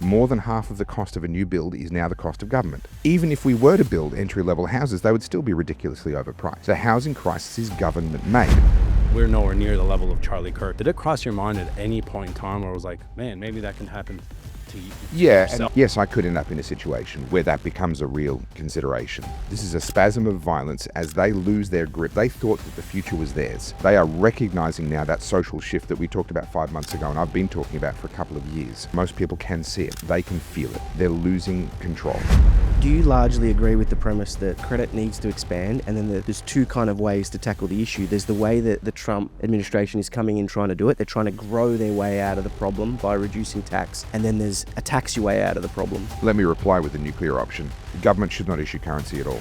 more than half of the cost of a new build is now the cost of government. Even if we were to build entry-level houses, they would still be ridiculously overpriced. The housing crisis is government-made. We're nowhere near the level of Charlie Kirk. Did it cross your mind at any point in time where it was like, man, maybe that can happen to you? Yeah, and yes, I could end up in a situation where that becomes a real consideration. This is a spasm of violence as they lose their grip. They thought that the future was theirs. They are recognizing now that social shift that we talked about 5 months ago, and I've been talking about for a couple of years. Most people can see it. They can feel it. They're losing control. Do you largely agree with the premise that credit needs to expand, and then there's two kind of ways to tackle the issue? There's the way that the Trump administration is coming in trying to do it. They're trying to grow their way out of the problem by reducing tax, and then there's a tax your way out of the problem. Let me reply with the nuclear option. The government should not issue currency at all.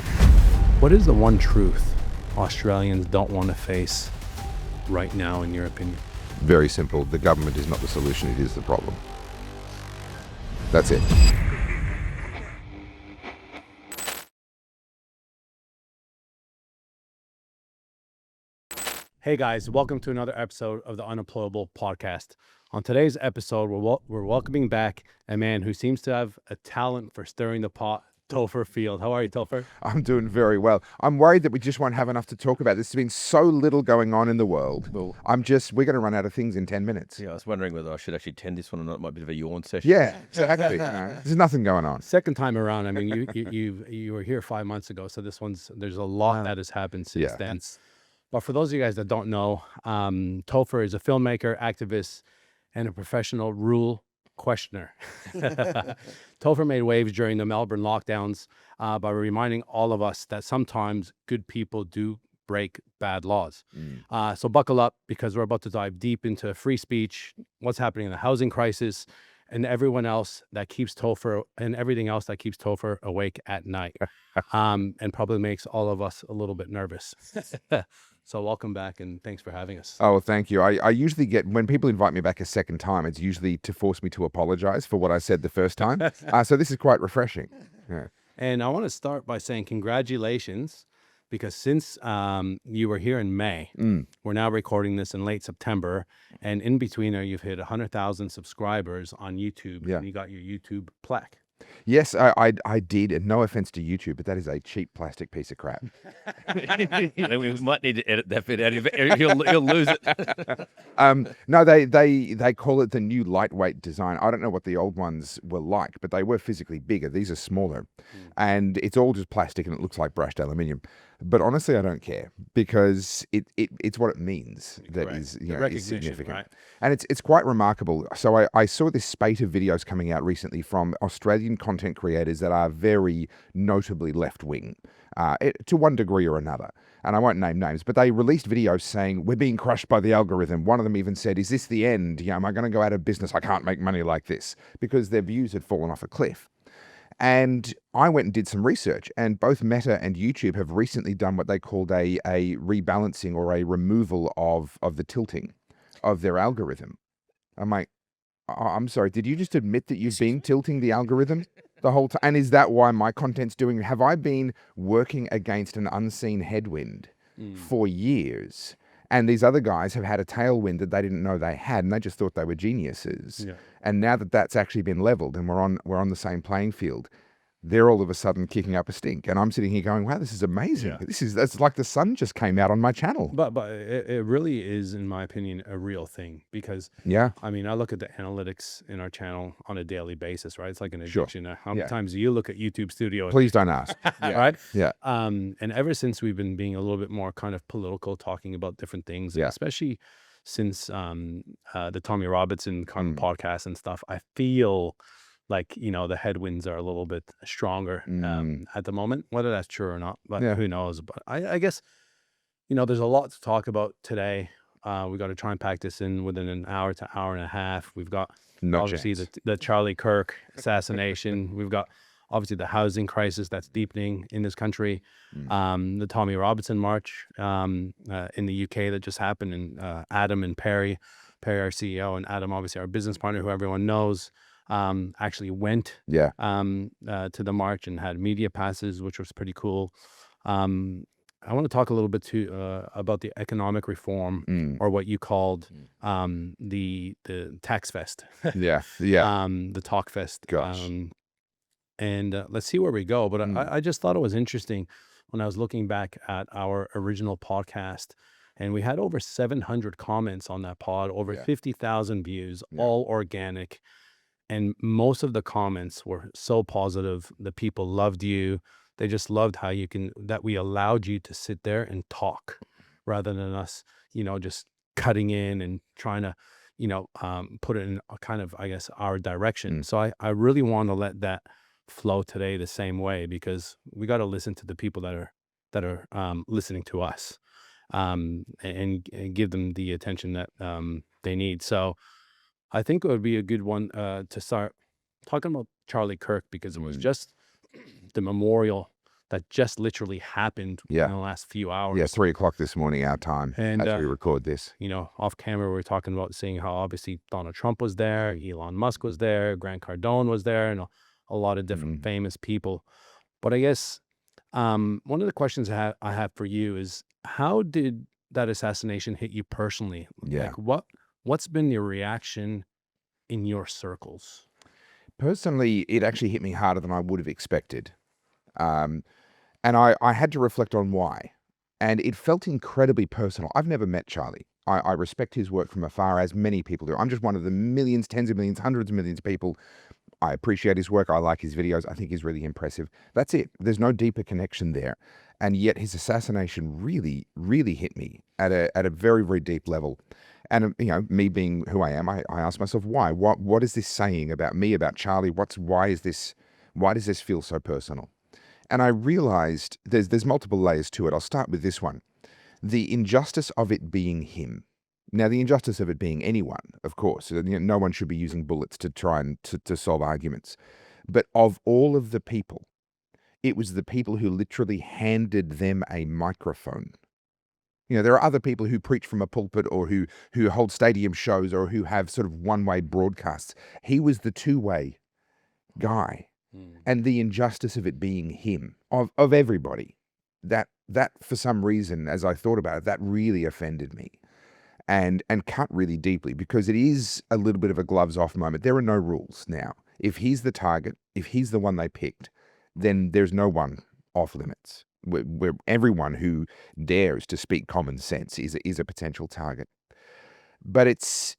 What is the one truth Australians don't want to face right now, in your opinion? Very simple. The government is not the solution, it is the problem. That's it. Hey guys, welcome to another episode of the Unemployable podcast. On today's episode, we're welcoming back a man who seems to have a talent for stirring the pot, Topher Field. How are you, Topher? I'm doing very well. I'm worried that we just won't have enough to talk about. There's been so little going on in the world. Well, we're going to run out of things in 10 minutes. yeah, I was wondering whether I should actually tend this one or not. It might be a bit of a yawn session. Yeah, exactly. There's nothing going on. Second time around. I mean, you were here 5 months ago, so there's a lot that has happened since then. But for those of you guys that don't know, Topher is a filmmaker, activist, and a professional rule questioner. Topher made waves during the Melbourne lockdowns by reminding all of us that sometimes good people do break bad laws. So buckle up, because we're about to dive deep into free speech, what's happening in the housing crisis, and everything else that keeps Topher awake at night, and probably makes all of us a little bit nervous. So welcome back, and thanks for having us. Oh, thank you. I usually get, when people invite me back a second time, it's usually to force me to apologize for what I said the first time. So this is quite refreshing. Yeah. And I want to start by saying congratulations, because since you were here in May, we're now recording this in late September, and in between there, you've hit 100,000 subscribers on YouTube, and you got your YouTube plaque. Yes, I did, and no offense to YouTube, but that is a cheap plastic piece of crap. We might need to edit that bit out of it. He'll lose it. No, they call it the new lightweight design. I don't know what the old ones were like, but they were physically bigger. These are smaller, and it's all just plastic, and it looks like brushed aluminium. But honestly, I don't care, because it's what it means that is significant. Right? And it's quite remarkable. So I saw this spate of videos coming out recently from Australian content creators that are very notably left-wing, to one degree or another. And I won't name names, but they released videos saying, we're being crushed by the algorithm. One of them even said, is this the end? Am I going to go out of business? I can't make money like this, because their views had fallen off a cliff. And I went and did some research, and both Meta and YouTube have recently done what they called a rebalancing, or a removal of the tilting of their algorithm. I'm like, I'm sorry, did you just admit that you've been tilting the algorithm the whole time? And is that why my content's doing? Have I been working against an unseen headwind for years? And these other guys have had a tailwind that they didn't know they had, and they just thought they were geniuses. Yeah. And now that that's actually been leveled, and we're on the same playing field, they're all of a sudden kicking up a stink. And I'm sitting here going, wow, this is amazing. Yeah. That's like the sun just came out on my channel. But it really is, in my opinion, a real thing, because I mean, I look at the analytics in our channel on a daily basis, right? It's like an addiction. Sure. How many times do you look at YouTube Studio? Please don't ask. Right? Yeah. And ever since we've been being a little bit more kind of political, talking about different things, especially since the Tommy Robinson kind of podcast and stuff, I feel like, the headwinds are a little bit stronger at the moment, whether that's true or not, but who knows. But I guess, there's a lot to talk about today. We got to try and pack this in within an hour to hour and a half. We've got obviously the Charlie Kirk assassination. We've got obviously the housing crisis that's deepening in this country. The Tommy Robinson march in the UK that just happened, and Adam and Perry, our CEO, and Adam, obviously our business partner, who everyone knows, actually went to the march and had media passes, which was pretty cool. I want to talk a little bit too about the economic reform, or what you called the Taxfest, Yeah. the Talkfest. Gosh. And let's see where we go. But Mm. I just thought it was interesting when I was looking back at our original podcast, and we had over 700 comments on that pod, over Yeah. 50,000 views, Yeah. all organic. And most of the comments were so positive. The people loved you. They just loved how that we allowed you to sit there and talk rather than us, just cutting in and trying to, put it in a kind of, I guess, our direction. So I really want to let that flow today the same way, because we got to listen to the people that are listening to us, and give them the attention that they need. So I think it would be a good one to start talking about Charlie Kirk, because it was just the memorial that just literally happened in the last few hours. Yeah, 3:00 this morning, our time, And as we record this. Off camera, we were talking about seeing how obviously Donald Trump was there, Elon Musk was there, Grant Cardone was there, and a lot of different famous people. But I guess one of the questions I have for you is, how did that assassination hit you personally? Yeah. Like, what's been your reaction in your circles? Personally, it actually hit me harder than I would have expected. And I had to reflect on why. And it felt incredibly personal. I've never met Charlie. I respect his work from afar, as many people do. I'm just one of the millions, tens of millions, hundreds of millions of people. I appreciate his work. I like his videos. I think he's really impressive. That's it. There's no deeper connection there. And yet his assassination really, really hit me at a very, very deep level. And, me being who I am, I ask myself, why? What is this saying about me, about Charlie? Why does this feel so personal? And I realized there's multiple layers to it. I'll start with this one. The injustice of it being him. Now, the injustice of it being anyone, of course. No one should be using bullets to try and to solve arguments. But of all of the people, it was the people who literally handed them a microphone. There are other people who preach from a pulpit, or who hold stadium shows, or who have sort of one-way broadcasts. He was the two-way guy. And the injustice of it being him, of everybody, that for some reason, as I thought about it, that really offended me and cut really deeply, because it is a little bit of a gloves off moment. There are no rules now. If he's the target, if he's the one they picked, then there's no one off limits. Where everyone who dares to speak common sense is a potential target. But it's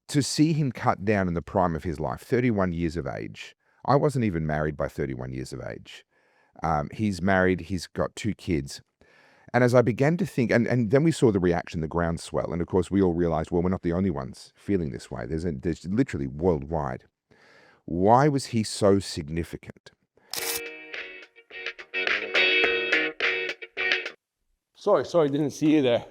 to see him cut down in the prime of his life, 31 years of age. I wasn't even married by 31 years of age. He's married, he's got 2 kids. And as I began to think, and then we saw the reaction, the groundswell, and of course we all realized, well, we're not the only ones feeling this way. There's literally worldwide. Why was he so significant? Sorry, didn't see you there.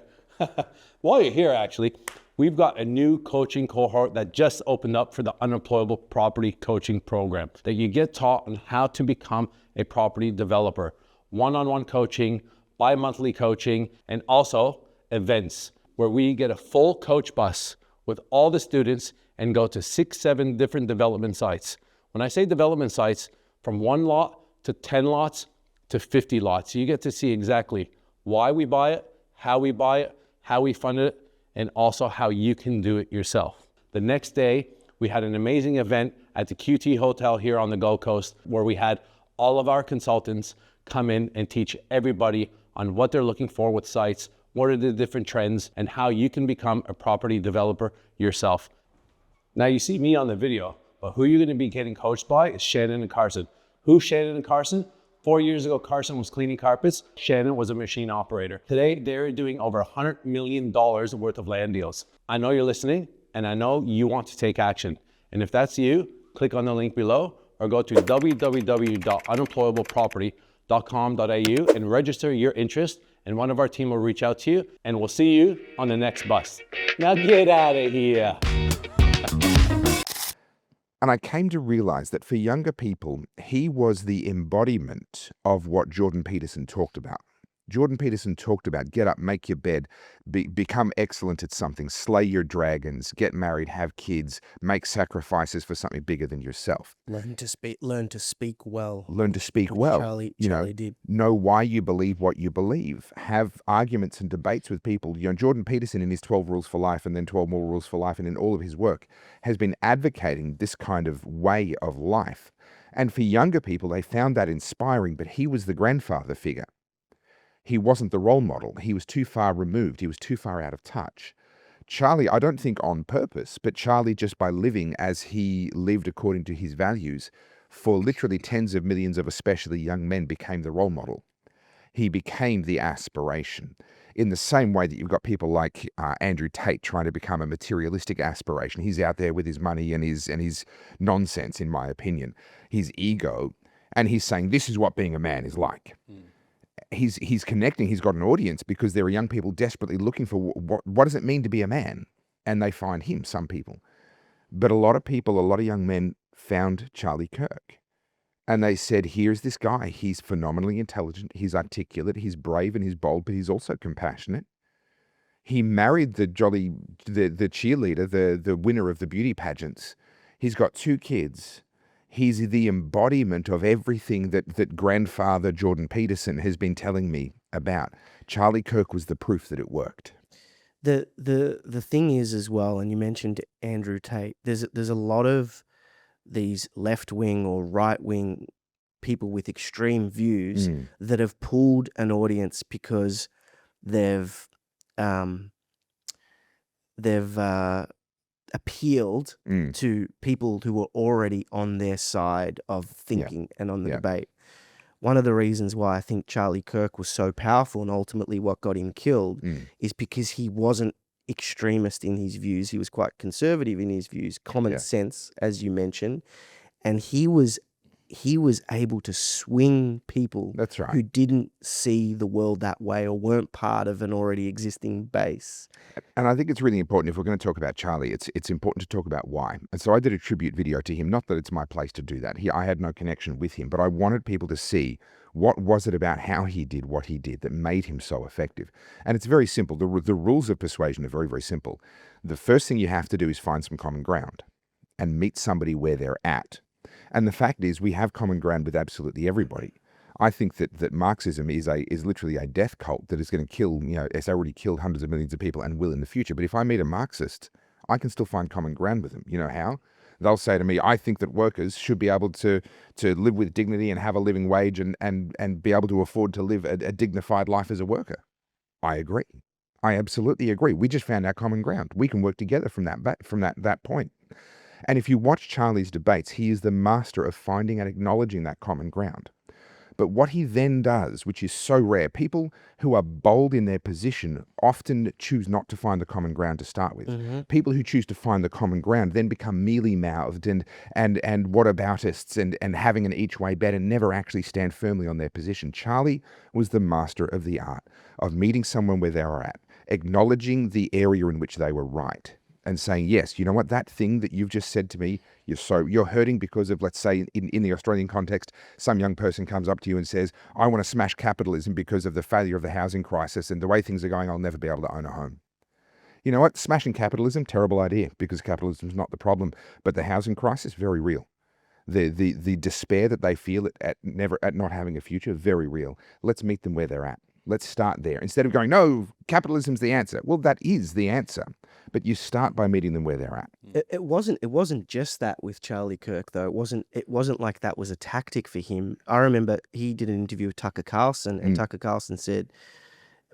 While you're here, actually, we've got a new coaching cohort that just opened up for the Unemployable Property Coaching Program, that you get taught on how to become a property developer. One-on-one coaching, bi-monthly coaching, and also events where we get a full coach bus with all the students and go to 6-7 different development sites. When I say development sites, from 1 lot to 10 lots to 50 lots. So you get to see exactly why we buy it, how we fund it, and also how you can do it yourself. The next day, we had an amazing event at the QT Hotel here on the Gold Coast, where we had all of our consultants come in and teach everybody on what they're looking for with sites, what are the different trends, and how you can become a property developer yourself. Now you see me on the video, but who you're gonna be getting coached by is Shannon and Carson. Who's Shannon and Carson? 4 years ago, Carson was cleaning carpets. Shannon was a machine operator. Today, they're doing over $100 million worth of land deals. I know you're listening, and I know you want to take action. And if that's you, click on the link below, or go to www.unemployableproperty.com.au and register your interest, and one of our team will reach out to you, and we'll see you on the next bus. Now get out of here. And I came to realize that for younger people, he was the embodiment of what Jordan Peterson talked about. Jordan Peterson talked about get up, make your bed, become excellent at something, slay your dragons, get married, have kids, make sacrifices for something bigger than yourself. Learn to speak well. Learn to speak which well. Charlie did. Know why you believe what you believe. Have arguments and debates with people. Jordan Peterson in his 12 Rules for Life and then 12 More Rules for Life and in all of his work has been advocating this kind of way of life. And for younger people, they found that inspiring, but he was the grandfather figure. He wasn't the role model. He was too far removed. He was too far out of touch. Charlie, I don't think on purpose, but Charlie, just by living as he lived according to his values, for literally tens of millions of especially young men, became the role model. He became the aspiration. In the same way that you've got people like Andrew Tate trying to become a materialistic aspiration. He's out there with his money and his nonsense, in my opinion, his ego, and he's saying this is what being a man is like. He's connecting. He's got an audience because there are young people desperately looking for what does it mean to be a man, and they find him. Some people, but a lot of young men found Charlie Kirk, and they said, "Here's this guy. He's phenomenally intelligent. He's articulate. He's brave and he's bold, but he's also compassionate." He married the cheerleader, the winner of the beauty pageants. He's got 2 kids. He's the embodiment of everything that grandfather Jordan Peterson has been telling me about. Charlie Kirk was the proof that it worked. The thing is as well, and you mentioned Andrew Tate, there's a lot of these left-wing or right-wing people with extreme views that have pulled an audience because they've appealed to people who were already on their side of thinking and on the debate. One of the reasons why I think Charlie Kirk was so powerful and ultimately what got him killed is because he wasn't extremist in his views. He was quite conservative in his views, common sense, as you mentioned, and he was able to swing people That's right. who didn't see the world that way or weren't part of an already existing base. And I think it's really important, if we're going to talk about Charlie, it's important to talk about why. And so I did a tribute video to him, not that it's my place to do that. I had no connection with him, but I wanted people to see what was it about how he did what he did that made him so effective. And it's very simple. The rules of persuasion are very, very simple. The first thing you have to do is find some common ground and meet somebody where they're at. And the fact is, we have common ground with absolutely everybody. I think that Marxism is literally a death cult that is going to kill, it's already killed hundreds of millions of people and will in the future. But if I meet a Marxist, I can still find common ground with them. You know how? They'll say to me, I think that workers should be able to live with dignity and have a living wage and be able to afford to live a dignified life as a worker. I agree. I absolutely agree. We just found our common ground. We can work together from that point. And if you watch Charlie's debates, he is the master of finding and acknowledging that common ground. But what he then does, which is so rare, people who are bold in their position often choose not to find the common ground to start with. People who choose to find the common ground then become mealy-mouthed and whataboutists and having an each way bet and never actually stand firmly on their position. Charlie was the master of the art of meeting someone where they were at, acknowledging the area in which they were right, and saying, yes, you know what, that thing that you've just said to me, you're hurting because of, let's say, in the Australian context, some young person comes up to you and says, I want to smash capitalism because of the failure of the housing crisis and the way things are going, I'll never be able to own a home. You know what, smashing capitalism, terrible idea, because capitalism is not the problem, but the housing crisis, very real. The despair that they feel at not having a future, very real. Let's meet them where they're at. Let's start there. Instead of going, no, capitalism's the answer. Well, that is the answer. But you start by meeting them where they're at. It wasn't just that with Charlie Kirk, though. It wasn't like that was a tactic for him. I remember he did an interview with Tucker Carlson, and Tucker Carlson said,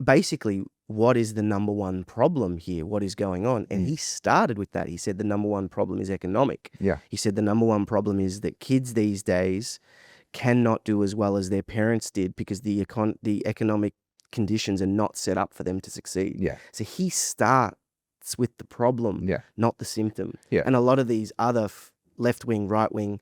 basically, what is the number one problem here? What is going on? And he started with that. He said the number one problem is economic. Yeah. He said the number one problem is that kids these days cannot do as well as their parents did because the economic conditions are not set up for them to succeed. Yeah. So he starts with the problem, not the symptom. Yeah. And a lot of these other left-wing, right-wing,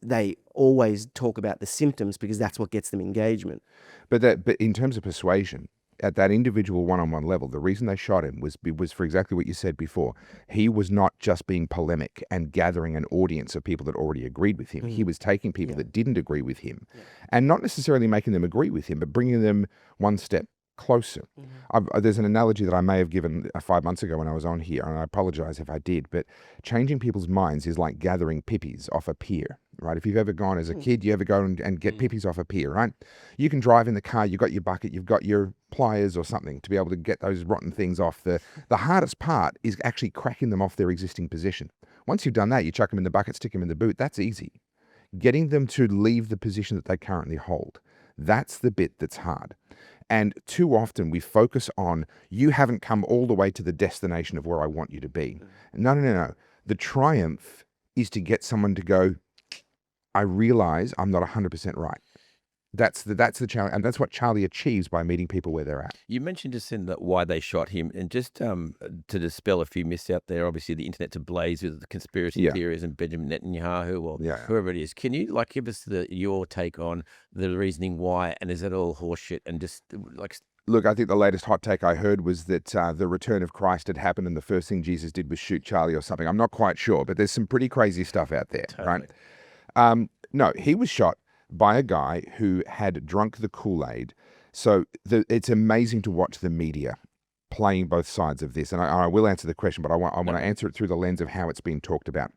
they always talk about the symptoms because that's what gets them engagement. But in terms of persuasion, at that individual one-on-one level, the reason they shot him was for exactly what you said before. He was not just being polemic and gathering an audience of people that already agreed with him. He was taking people that didn't agree with him and not necessarily making them agree with him, but bringing them one step closer. There's an analogy that I may have given 5 months ago when I was on here, and I apologize if I did, but changing people's minds is like gathering pippies off a pier, right? If you've ever gone as a kid, you ever go and get pippies off a pier, right? You can drive in the car, you've got your bucket, you've got your pliers or something to be able to get those rotten things off. The hardest part is actually cracking them off their existing position. Once you've done that, you chuck them in the bucket, stick them in the boot. That's easy. Getting them to leave the position that they currently hold, that's the bit that's hard. And too often we focus on, you haven't come all the way to the destination of where I want you to be. No. The triumph is to get someone to go, I realize I'm not 100% right. That's the challenge, and that's what Charlie achieves by meeting people where they're at. You mentioned just in that why they shot him, and just to dispel a few myths out there. Obviously, the internet's ablaze with the conspiracy theories and Benjamin Netanyahu or whoever it is. Can you give us your take on the reasoning why, and is it all horseshit? And just Look, I think the latest hot take I heard was that the return of Christ had happened, and the first thing Jesus did was shoot Charlie or something. I'm not quite sure, but there's some pretty crazy stuff out there, right? No, he was shot by a guy who had drunk the Kool-Aid. So it's amazing to watch the media playing both sides of this. And I will answer the question, but I want to answer it through the lens of how it's been talked about.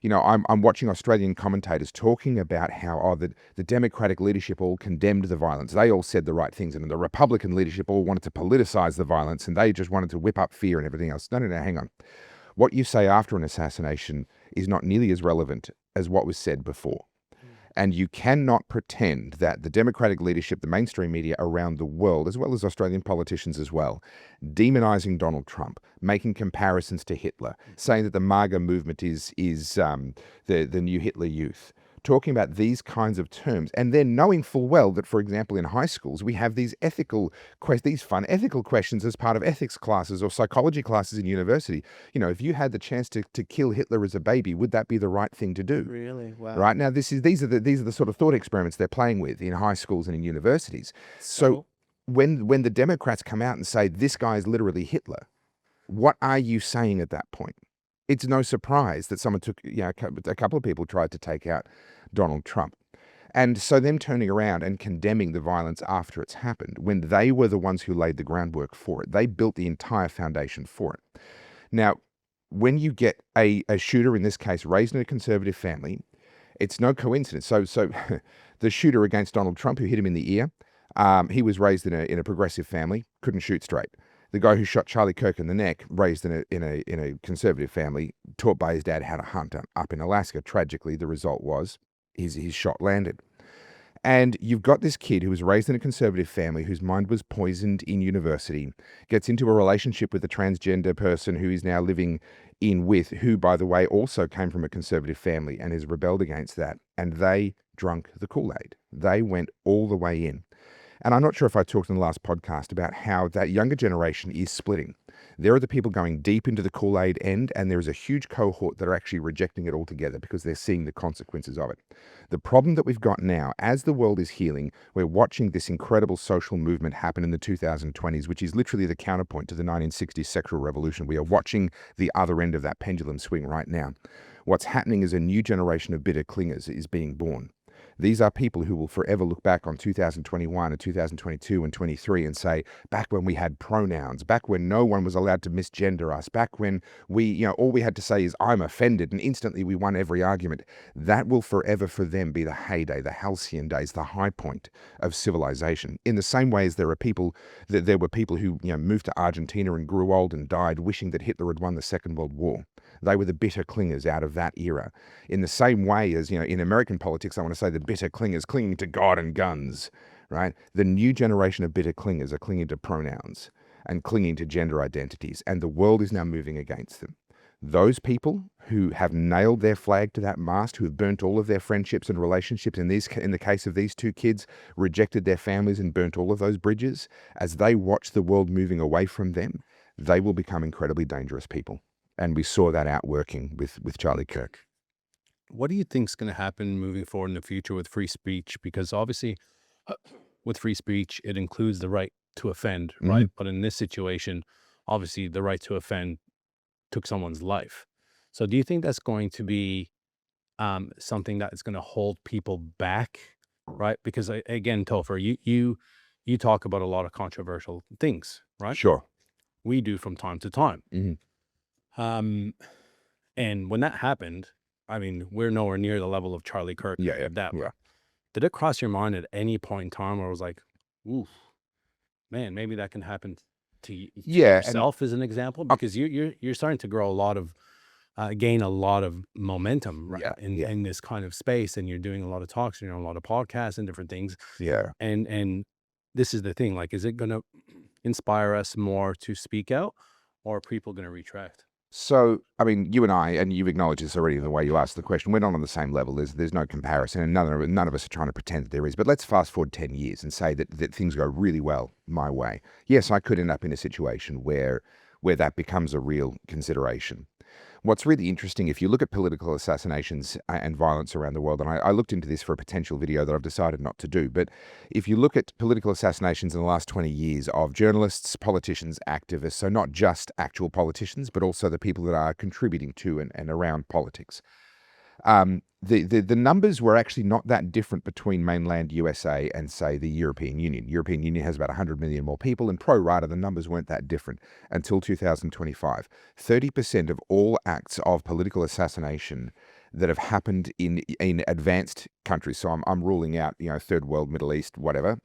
You know, I'm watching Australian commentators talking about how the Democratic leadership all condemned the violence. They all said the right things. And the Republican leadership all wanted to politicize the violence, and they just wanted to whip up fear and everything else. No, hang on. What you say after an assassination is not nearly as relevant as what was said before. And you cannot pretend that the Democratic leadership, the mainstream media around the world, as well as Australian politicians as well, demonizing Donald Trump, making comparisons to Hitler, saying that the MAGA movement is the new Hitler youth, talking about these kinds of terms, and then knowing full well that, for example, in high schools, we have these fun ethical questions as part of ethics classes or psychology classes in university. You know, if you had the chance to kill Hitler as a baby, would that be the right thing to do? Really? Wow. Right now, these are the sort of thought experiments they're playing with in high schools and in universities. So when the Democrats come out and say this guy is literally Hitler, what are you saying at that point? It's no surprise that someone took, a couple of people tried to take out Donald Trump. And so them turning around and condemning the violence after it's happened, when they were the ones who laid the groundwork for it. They built the entire foundation for it. Now, when you get a shooter, in this case, raised in a conservative family, it's no coincidence. So the shooter against Donald Trump, who hit him in the ear, he was raised in a progressive family, couldn't shoot straight. The guy who shot Charlie Kirk in the neck, raised in a conservative family, taught by his dad how to hunt up in Alaska. Tragically, the result was his shot landed. And you've got this kid who was raised in a conservative family, whose mind was poisoned in university, gets into a relationship with a transgender person who he's now living in with, who, by the way, also came from a conservative family and has rebelled against that. And they drunk the Kool-Aid. They went all the way in. And I'm not sure if I talked in the last podcast about how that younger generation is splitting. There are the people going deep into the Kool-Aid end, and there is a huge cohort that are actually rejecting it altogether because they're seeing the consequences of it. The problem that we've got now, as the world is healing, we're watching this incredible social movement happen in the 2020s, which is literally the counterpoint to the 1960s sexual revolution. We are watching the other end of that pendulum swing right now. What's happening is a new generation of bitter clingers is being born. These are people who will forever look back on 2021 and 2022 and 23 and say, back when we had pronouns, back when no one was allowed to misgender us, back when all we had to say is, I'm offended, and instantly we won every argument. That will forever for them be the heyday, the halcyon days, the high point of civilization. In the same way as there were people who moved to Argentina and grew old and died wishing that Hitler had won the Second World War. They were the bitter clingers out of that era. In the same way as, in American politics, I want to say the bitter clingers clinging to God and guns, right? The new generation of bitter clingers are clinging to pronouns and clinging to gender identities, and the world is now moving against them. Those people who have nailed their flag to that mast, who have burnt all of their friendships and relationships, in the case of these two kids, rejected their families and burnt all of those bridges, as they watch the world moving away from them, they will become incredibly dangerous people. And we saw that outworking with Charlie Kirk. What do you think is going to happen moving forward in the future with free speech? Because obviously, with free speech, it includes the right to offend, right? But in this situation, obviously the right to offend took someone's life. So do you think that's going to be something that is going to hold people back, right? Because again, Topher, you talk about a lot of controversial things, right? Sure. We do from time to time. And when that happened, I mean, we're nowhere near the level of Charlie Kirk. Yeah. Did it cross your mind at any point in time where it was like, ooh, man, maybe that can happen to yourself as an example? Because you're starting to grow a lot of, gain a lot of momentum, right? In this kind of space, and you're doing a lot of talks, a lot of podcasts and different things. Yeah. And this is the thing, like, is it going to inspire us more to speak out, or are people going to retract? So, I mean, you and I, and you've acknowledged this already in the way you asked the question, we're not on the same level. There's no comparison, and none of us are trying to pretend that there is. But let's fast forward 10 years and say that things go really well my way. Yes, I could end up in a situation where that becomes a real consideration. What's really interesting, if you look at political assassinations and violence around the world, and I looked into this for a potential video that I've decided not to do, but if you look at political assassinations in the last 20 years of journalists, politicians, activists, so not just actual politicians, but also the people that are contributing to and around politics, the numbers were actually not that different between mainland USA and, say, the European Union. European Union has about 100 million more people, and pro rata, the numbers weren't that different until 2025. 30% of all acts of political assassination that have happened in advanced countries, so I'm ruling out, third world, Middle East, whatever,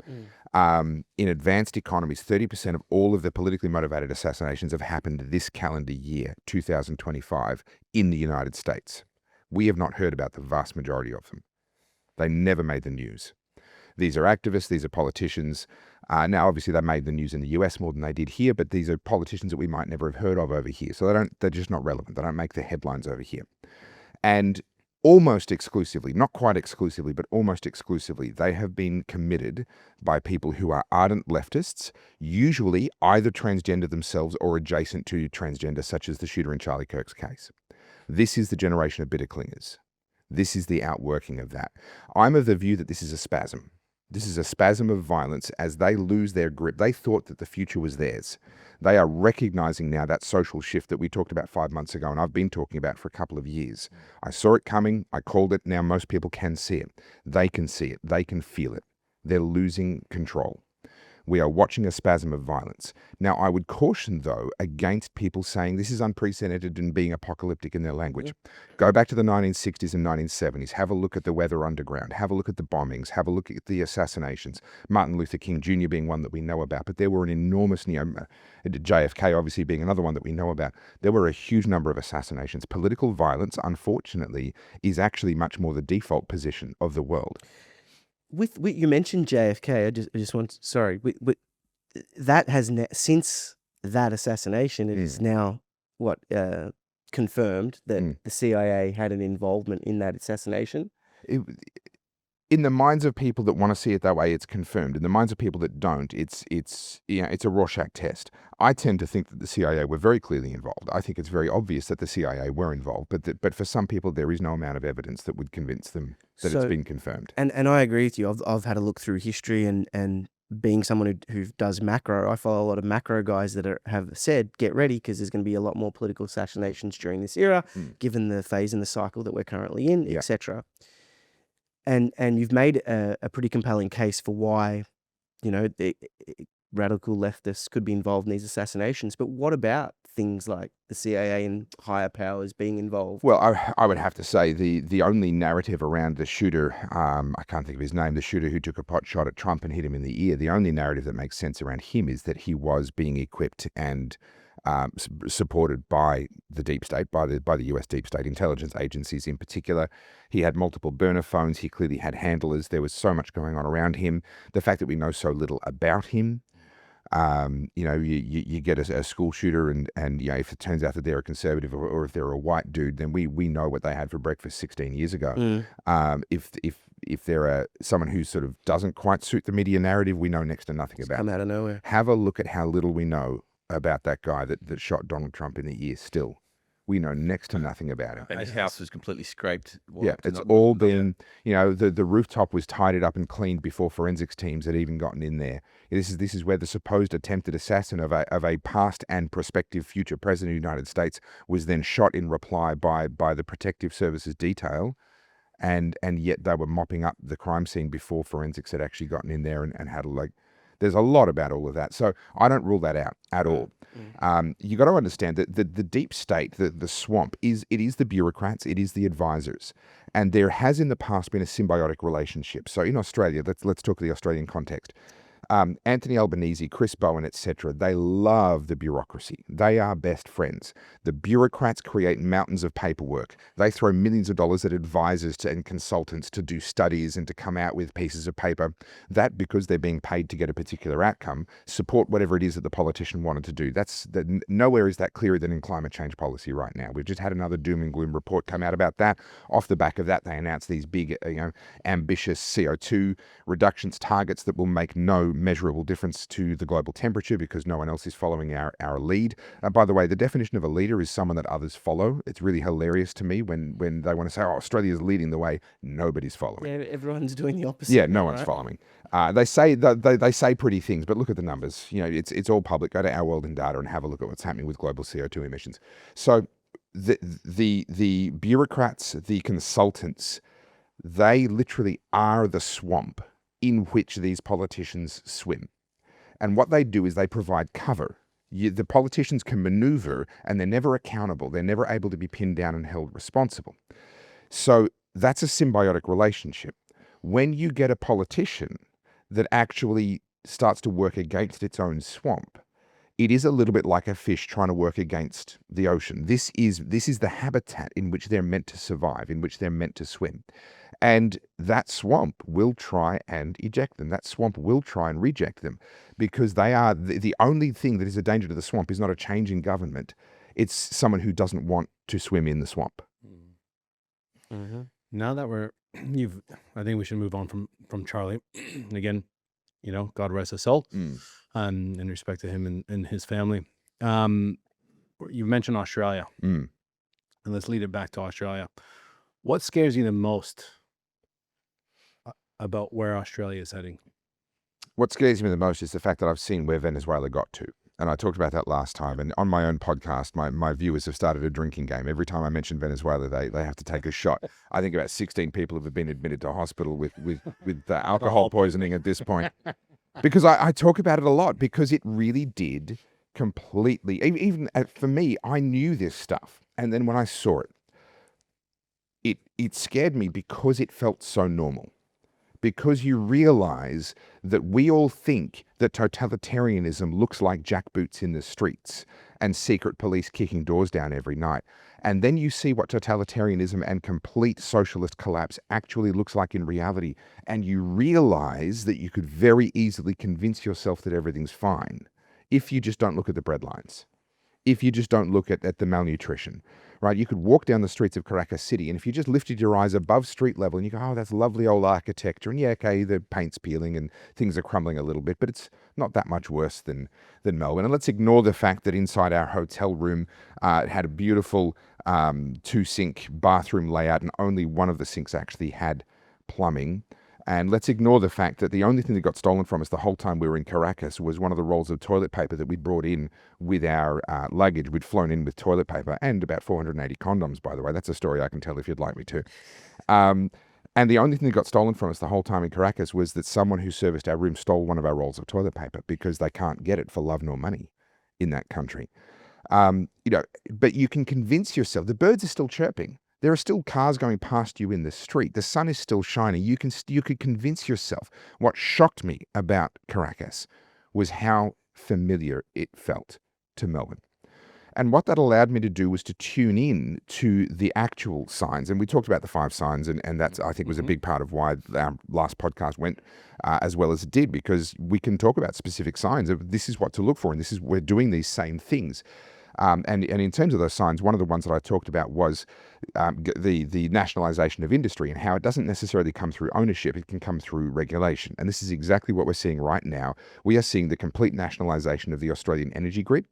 in advanced economies, 30% of all of the politically motivated assassinations have happened this calendar year, 2025, in the United States. We have not heard about the vast majority of them. They never made the news. These are activists, these are politicians. Now, obviously, they made the news in the US more than they did here, but these are politicians that we might never have heard of over here. So they're just not relevant. They don't make the headlines over here. And almost exclusively, not quite exclusively, but almost exclusively, they have been committed by people who are ardent leftists, usually either transgender themselves or adjacent to transgender, such as the shooter in Charlie Kirk's case. This is the generation of bitter clingers. This is the outworking of that. I'm of the view that this is a spasm. This is a spasm of violence as they lose their grip. They thought that the future was theirs. They are recognizing now that social shift that we talked about 5 months ago, and I've been talking about for a couple of years. I saw it coming. I called it. Now most people can see it. They can see it. They can feel it. They're losing control. We are watching a spasm of violence. Now, I would caution, though, against people saying this is unprecedented and being apocalyptic in their language. Go back to the 1960s and 1970s. Have a look at the Weather Underground. Have a look at the bombings. Have a look at the assassinations. Martin Luther King Jr. being one that we know about. But there were an enormous, JFK obviously being another one that we know about. There were a huge number of assassinations. Political violence, unfortunately, is actually much more the default position of the world. With you mentioned JFK. I just want sorry. That has since that assassination, it is now confirmed that the CIA had an involvement in that assassination. In the minds of people that want to see it that way, it's confirmed. In the minds of people that don't, it's a Rorschach test. I tend to think that the CIA were very clearly involved. I think it's very obvious that the CIA were involved, but for some people, there is no amount of evidence that would convince them that it's been confirmed. And I agree with you. I've had a look through history, and being someone who does macro, I follow a lot of macro guys that have said, get ready, because there's going to be a lot more political assassinations during this era, given the phase in the cycle that we're currently in, etc. And you've made a pretty compelling case for why, the radical leftists could be involved in these assassinations. But what about things like the CIA and higher powers being involved? Well, I would have to say the only narrative around the shooter, I can't think of his name, the shooter who took a pot shot at Trump and hit him in the ear, the only narrative that makes sense around him is that he was being equipped and supported by the deep state, by the US deep state intelligence agencies in particular. He had multiple burner phones. He clearly had handlers. There was so much going on around him. The fact that we know so little about him, you get a school shooter and if it turns out that they're a conservative or if they're a white dude, then we know what they had for breakfast 16 years ago. If they're someone who sort of doesn't quite suit the media narrative, we know next to nothing about. Come out of nowhere. Have a look at how little we know about that guy that shot Donald Trump in the ear still. We know next to nothing about him. And his house was completely scraped. Yeah, it's all been, the rooftop was tidied up and cleaned before forensics teams had even gotten in there. This is where the supposed attempted assassin of a past and prospective future president of the United States was then shot in reply by the Protective Services detail. And yet they were mopping up the crime scene before forensics had actually gotten in there and had there's a lot about all of that. So I don't rule that out at all. You got to understand that the deep state, the swamp, it is the bureaucrats, it is the advisors. And there has in the past been a symbiotic relationship. So in Australia, let's talk the Australian context. Anthony Albanese, Chris Bowen, etc., they love the bureaucracy. They are best friends. The bureaucrats create mountains of paperwork. They throw millions of dollars at advisors and consultants to do studies and to come out with pieces of paper that, because they're being paid to get a particular outcome, support whatever it is that the politician wanted to do. Nowhere is that clearer than in climate change policy right now. We've just had another doom and gloom report come out about that. Off the back of that, they announced these big, ambitious CO2 reductions targets that will make no measurable difference to the global temperature because no one else is following our lead. By the way, the definition of a leader is someone that others follow. It's really hilarious to me when they want to say, Australia's leading the way. Nobody's following. Yeah, everyone's doing the opposite. Yeah, no one's following. They say they say pretty things, but look at the numbers. It's all public. Go to Our World in Data and have a look at what's happening with global CO2 emissions. So the bureaucrats, the consultants, they literally are the swamp in which these politicians swim. And what they do is they provide cover. The politicians can maneuver and they're never accountable. They're never able to be pinned down and held responsible. So that's a symbiotic relationship. When you get a politician that actually starts to work against its own swamp, it is a little bit like a fish trying to work against the ocean. This is the habitat in which they're meant to survive, in which they're meant to swim. And that swamp will try and eject them. That swamp will try and reject them because they are the only thing that is a danger to the swamp is not a change in government. It's someone who doesn't want to swim in the swamp. Mm-hmm. Now that I think we should move on from Charlie. Again, God rest his soul, in respect to him and his family. You mentioned Australia, and let's lead it back to Australia. What scares you the most about where Australia is heading? What scares me the most is the fact that I've seen where Venezuela got to. And I talked about that last time. And on my own podcast, my viewers have started a drinking game. Every time I mention Venezuela, they have to take a shot. I think about 16 people have been admitted to hospital with alcohol poisoning at this point. Because I talk about it a lot because it really did completely, even for me, I knew this stuff. And then when I saw it scared me because it felt so normal. Because you realize that we all think that totalitarianism looks like jackboots in the streets and secret police kicking doors down every night. And then you see what totalitarianism and complete socialist collapse actually looks like in reality. And you realize that you could very easily convince yourself that everything's fine if you just don't look at the breadlines. If you just don't look at the malnutrition, right? You could walk down the streets of Caracas City, and if you just lifted your eyes above street level and you go, oh, that's lovely old architecture, and yeah, okay, the paint's peeling and things are crumbling a little bit, but it's not that much worse than Melbourne. And let's ignore the fact that inside our hotel room, it had a beautiful 2-sink bathroom layout, and only one of the sinks actually had plumbing. And let's ignore the fact that the only thing that got stolen from us the whole time we were in Caracas was one of the rolls of toilet paper that we'd brought in with our luggage. We'd flown in with toilet paper and about 480 condoms, by the way. That's a story I can tell if you'd like me to. And the only thing that got stolen from us the whole time in Caracas was that someone who serviced our room stole one of our rolls of toilet paper because they can't get it for love nor money in that country. But you can convince yourself, the birds are still chirping. There are still cars going past you in the street. The sun is still shining. You could convince yourself. What shocked me about Caracas was how familiar it felt to Melbourne. And what that allowed me to do was to tune in to the actual signs. And we talked about the 5 signs, and that's, I think, was a big part of why our last podcast went as well as it did, because we can talk about specific signs of this is what to look for, and we're doing these same things. And in terms of those signs, one of the ones that I talked about was the nationalisation of industry and how it doesn't necessarily come through ownership, it can come through regulation. And this is exactly what we're seeing right now. We are seeing the complete nationalisation of the Australian energy grid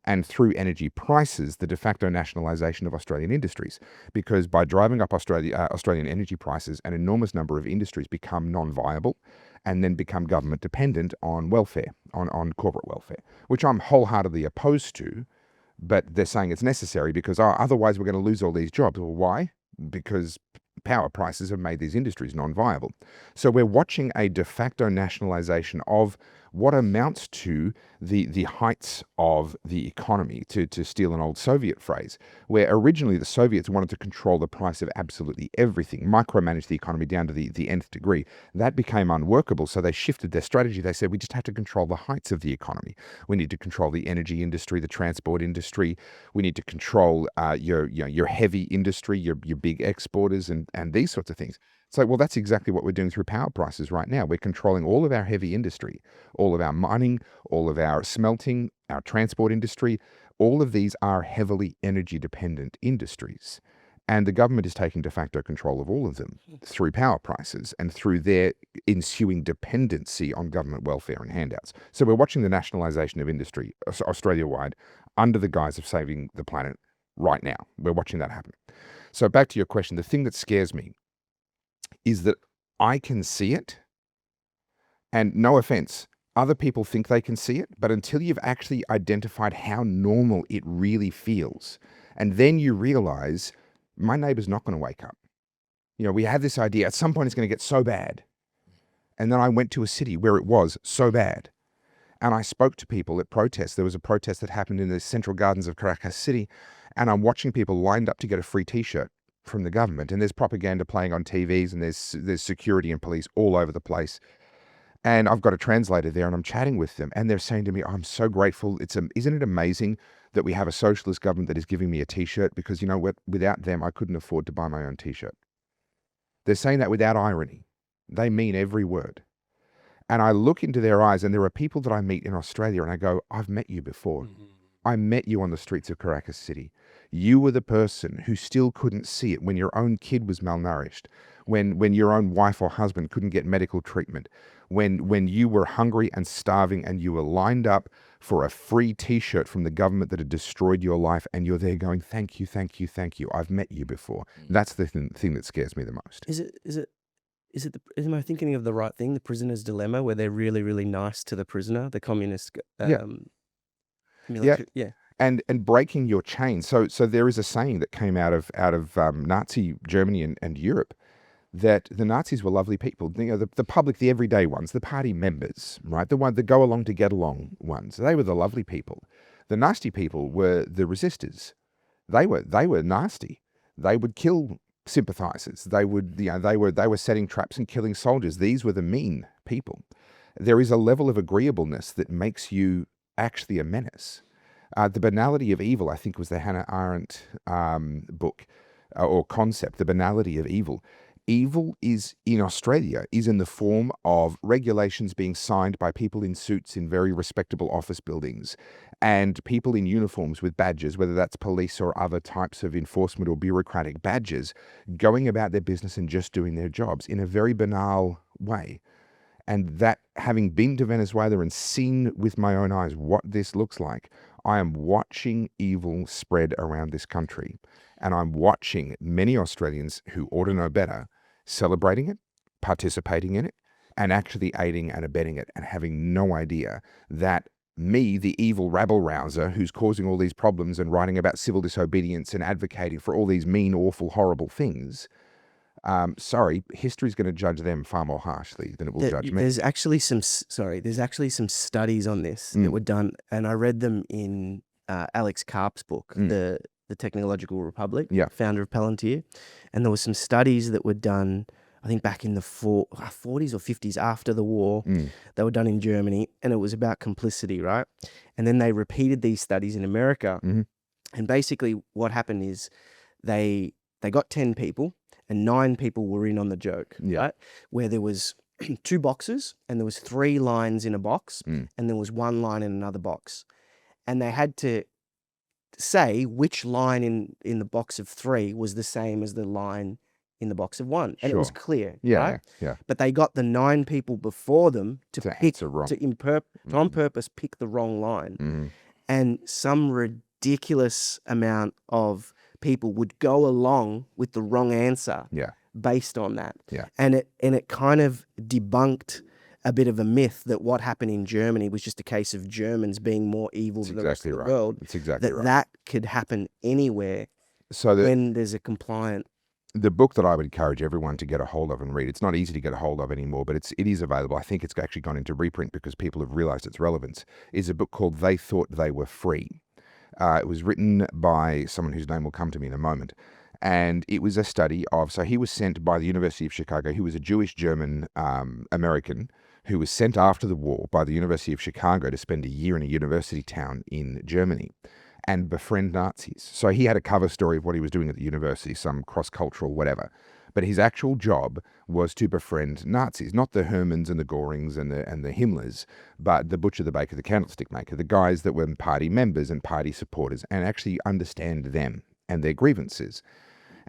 and through energy prices, the de facto nationalisation of Australian industries. Because by driving up Australian energy prices, an enormous number of industries become non-viable and then become government dependent on welfare, on corporate welfare, which I'm wholeheartedly opposed to. But they're saying it's necessary because otherwise we're going to lose all these jobs. Well, why? Because power prices have made these industries non-viable. So we're watching a de facto nationalisation of what amounts to the heights of the economy, to steal an old Soviet phrase, where originally the Soviets wanted to control the price of absolutely everything, micromanage the economy down to the nth degree. That became unworkable, so they shifted their strategy. They said, we just have to control the heights of the economy. We need to control the energy industry, the transport industry. We need to control your heavy industry, your big exporters, and these sorts of things. So, well, that's exactly what we're doing through power prices right now. We're controlling all of our heavy industry, all of our mining, all of our smelting, our transport industry. All of these are heavily energy dependent industries. And the government is taking de facto control of all of them through power prices and through their ensuing dependency on government welfare and handouts. So we're watching the nationalisation of industry Australia-wide under the guise of saving the planet right now. We're watching that happen. So back to your question, the thing that scares me is that I can see it, and no offense, other people think they can see it, but until you've actually identified how normal it really feels, and then you realize my neighbor's not going to wake up. You know, we have this idea at some point it's going to get so bad. And then I went to a city where it was so bad. And I spoke to people at protests. There was a protest that happened in the central gardens of Caracas City, and I'm watching people lined up to get a free t-shirt from the government, and there's propaganda playing on TVs, and there's security and police all over the place. And I've got a translator there, and I'm chatting with them, and they're saying to me, I'm so grateful. Isn't it amazing that we have a socialist government that is giving me a t-shirt? Because you know what, without them, I couldn't afford to buy my own t-shirt. They're saying that without irony. They mean every word. And I look into their eyes, and there are people that I meet in Australia, and I go, I've met you before. I met you on the streets of Caracas City. You were the person who still couldn't see it when your own kid was malnourished, when your own wife or husband couldn't get medical treatment, when you were hungry and starving and you were lined up for a free t-shirt from the government that had destroyed your life, and you're there going, thank you, thank you, thank you. I've met you before. That's the thing that scares me the most. Am I thinking of the right thing? The prisoner's dilemma, where they're really, really nice to the prisoner, the communist military. Yeah. And breaking your chains. So there is a saying that came out of Nazi Germany and Europe, that the Nazis were lovely people. You know, the public, the everyday ones, the party members, right? The ones that go along to get along ones. They were the lovely people. The nasty people were the resistors. They were nasty. They would kill sympathizers. They were setting traps and killing soldiers. These were the mean people. There is a level of agreeableness that makes you actually a menace. The Banality of Evil, I think, was the Hannah Arendt book or concept, the banality of evil. Evil is, in Australia, is in the form of regulations being signed by people in suits in very respectable office buildings, and people in uniforms with badges, whether that's police or other types of enforcement or bureaucratic badges, going about their business and just doing their jobs in a very banal way. And that, having been to Venezuela and seen with my own eyes what this looks like, I am watching evil spread around this country. And I'm watching many Australians who ought to know better celebrating it, participating in it, and actually aiding and abetting it, and having no idea that me, the evil rabble-rouser who's causing all these problems and writing about civil disobedience and advocating for all these mean, awful, horrible things, history's going to judge them far more harshly than it will judge me. There's actually some studies on this that were done, and I read them in Alex Karp's book, The Technological Republic, founder of Palantir, and there were some studies that were done, I think back in the 40s or 50s after the war. They were done in Germany, and it was about complicity, right? And then they repeated these studies in America, and basically what happened is they got 10 people, and 9 people were in on the joke, right? Where there was 2 boxes, and there was 3 lines in a box, and there was 1 line in another box, and they had to say which line in the box of 3 was the same as the line in the box of 1, and it was clear, right? Yeah. But they got the 9 people before them to pick, wrong. on purpose pick the wrong line, and some ridiculous amount of people would go along with the wrong answer based on that. Yeah. And it kind of debunked a bit of a myth that what happened in Germany was just a case of Germans being more evil than the rest of the world. That's exactly right. That could happen anywhere when there's a compliant. The book that I would encourage everyone to get a hold of and read, it's not easy to get a hold of anymore, but it is available. I think it's actually gone into reprint because people have realized its relevance, is a book called They Thought They Were Free. It was written by someone whose name will come to me in a moment. And it was a study of, so he was sent by the University of Chicago. He was a Jewish German American who was sent after the war by the University of Chicago to spend a year in a university town in Germany and befriend Nazis. So he had a cover story of what he was doing at the university, some cross-cultural whatever. But his actual job was to befriend Nazis, not the Hermans and the Gorings and the Himmlers, but the butcher, the baker, the candlestick maker, the guys that were party members and party supporters, and actually understand them and their grievances.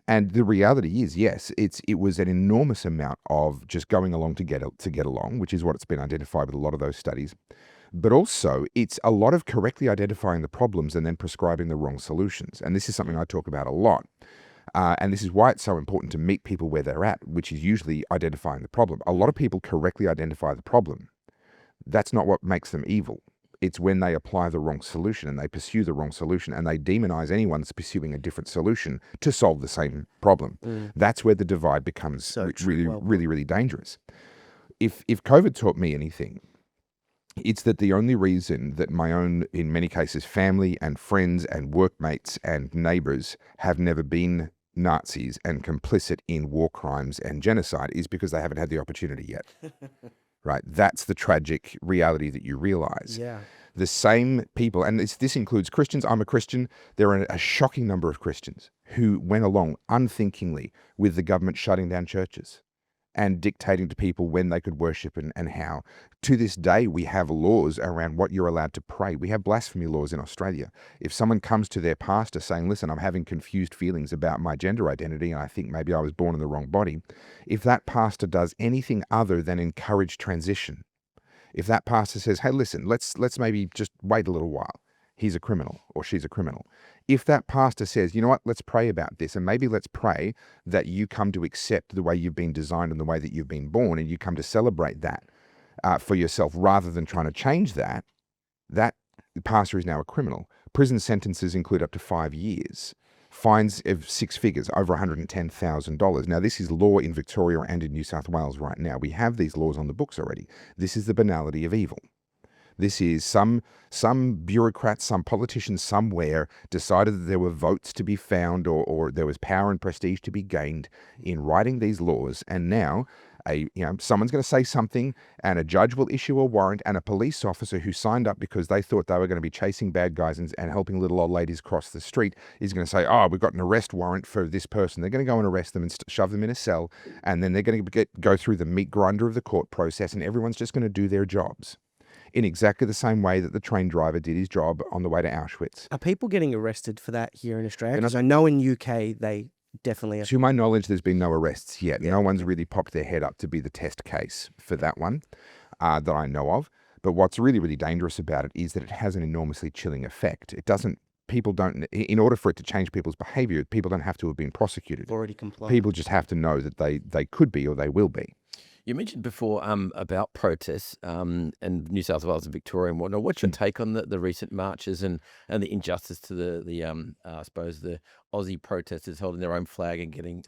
And the reality is, yes, it was an enormous amount of just going along to get along, which is what it's been identified with a lot of those studies. But also, it's a lot of correctly identifying the problems and then prescribing the wrong solutions. And this is something I talk about a lot. And this is why it's so important to meet people where they're at, which is usually identifying the problem. A lot of people correctly identify the problem. That's not what makes them evil. It's when they apply the wrong solution and they pursue the wrong solution and they demonize anyone that's pursuing a different solution to solve the same problem. That's where the divide becomes really dangerous. If COVID taught me anything, it's that the only reason that my own, in many cases, family and friends and workmates and neighbors have never been Nazis and complicit in war crimes and genocide is because they haven't had the opportunity yet. Right? That's the tragic reality that you realize. Yeah. The same people, and this includes Christians. I'm a Christian. There are a shocking number of Christians who went along unthinkingly with the government shutting down churches and dictating to people when they could worship and how. To this day, we have laws around what you're allowed to pray. We have blasphemy laws in Australia. If someone comes to their pastor saying, listen, I'm having confused feelings about my gender identity and I think maybe I was born in the wrong body, if that pastor does anything other than encourage transition, if that pastor says, hey, listen, let's maybe just wait a little while, he's a criminal or she's a criminal. If that pastor says, you know what, let's pray about this, and maybe let's pray that you come to accept the way you've been designed and the way that you've been born, and you come to celebrate that for yourself rather than trying to change that, that pastor is now a criminal. Prison sentences include up to 5 years. Fines of 6 figures, over $110,000. Now, this is law in Victoria and in New South Wales right now. We have these laws on the books already. This is the banality of evil. This is some bureaucrat, some politician somewhere decided that there were votes to be found or there was power and prestige to be gained in writing these laws. And now someone's going to say something and a judge will issue a warrant, and a police officer who signed up because they thought they were going to be chasing bad guys and helping little old ladies cross the street is going to say, oh, we've got an arrest warrant for this person. They're going to go and arrest them and shove them in a cell. And then they're going to go through the meat grinder of the court process, and everyone's just going to do their jobs in exactly the same way that the train driver did his job on the way to Auschwitz. Are people getting arrested for that here in Australia? Because I know in UK they definitely are. To my knowledge, there's been no arrests yet. No one's really popped their head up to be the test case for that one that I know of. But what's really, really dangerous about it is that it has an enormously chilling effect. People don't, in order for it to change people's behavior, people don't have to have been prosecuted. Already compliant. People just have to know that they could be or they will be. You mentioned before about protests and New South Wales and Victoria and whatnot. What's your take on the recent marches and the injustice to the I suppose the Aussie protesters holding their own flag and getting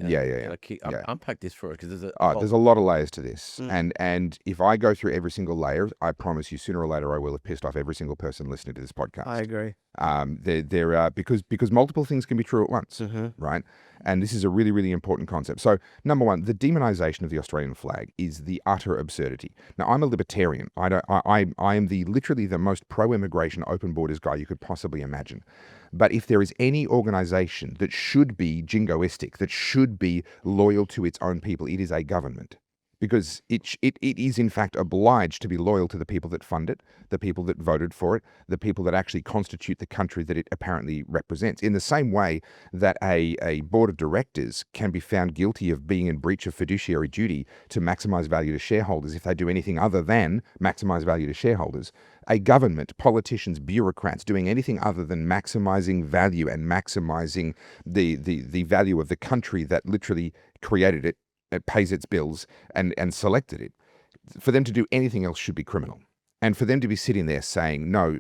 unpack this for it, because there's a lot of layers to this, and if I go through every single layer, I promise you sooner or later I will have pissed off every single person listening to this podcast. I agree. There are because multiple things can be true at once, right? And this is a really, really important concept. So, number one, the demonization of the Australian flag is the utter absurdity. Now, I'm a libertarian. I am literally the most pro-immigration, open borders guy you could possibly imagine. But if there is any organization that should be jingoistic, that should be loyal to its own people, it is a government. because it is in fact obliged to be loyal to the people that fund it, the people that voted for it, the people that actually constitute the country that it apparently represents. In the same way that a board of directors can be found guilty of being in breach of fiduciary duty to maximize value to shareholders if they do anything other than maximize value to shareholders, a government, politicians, bureaucrats doing anything other than maximizing value and maximizing the value of the country that literally created it, it pays its bills and selected it, for them to do anything else should be criminal. And for them to be sitting there saying, no,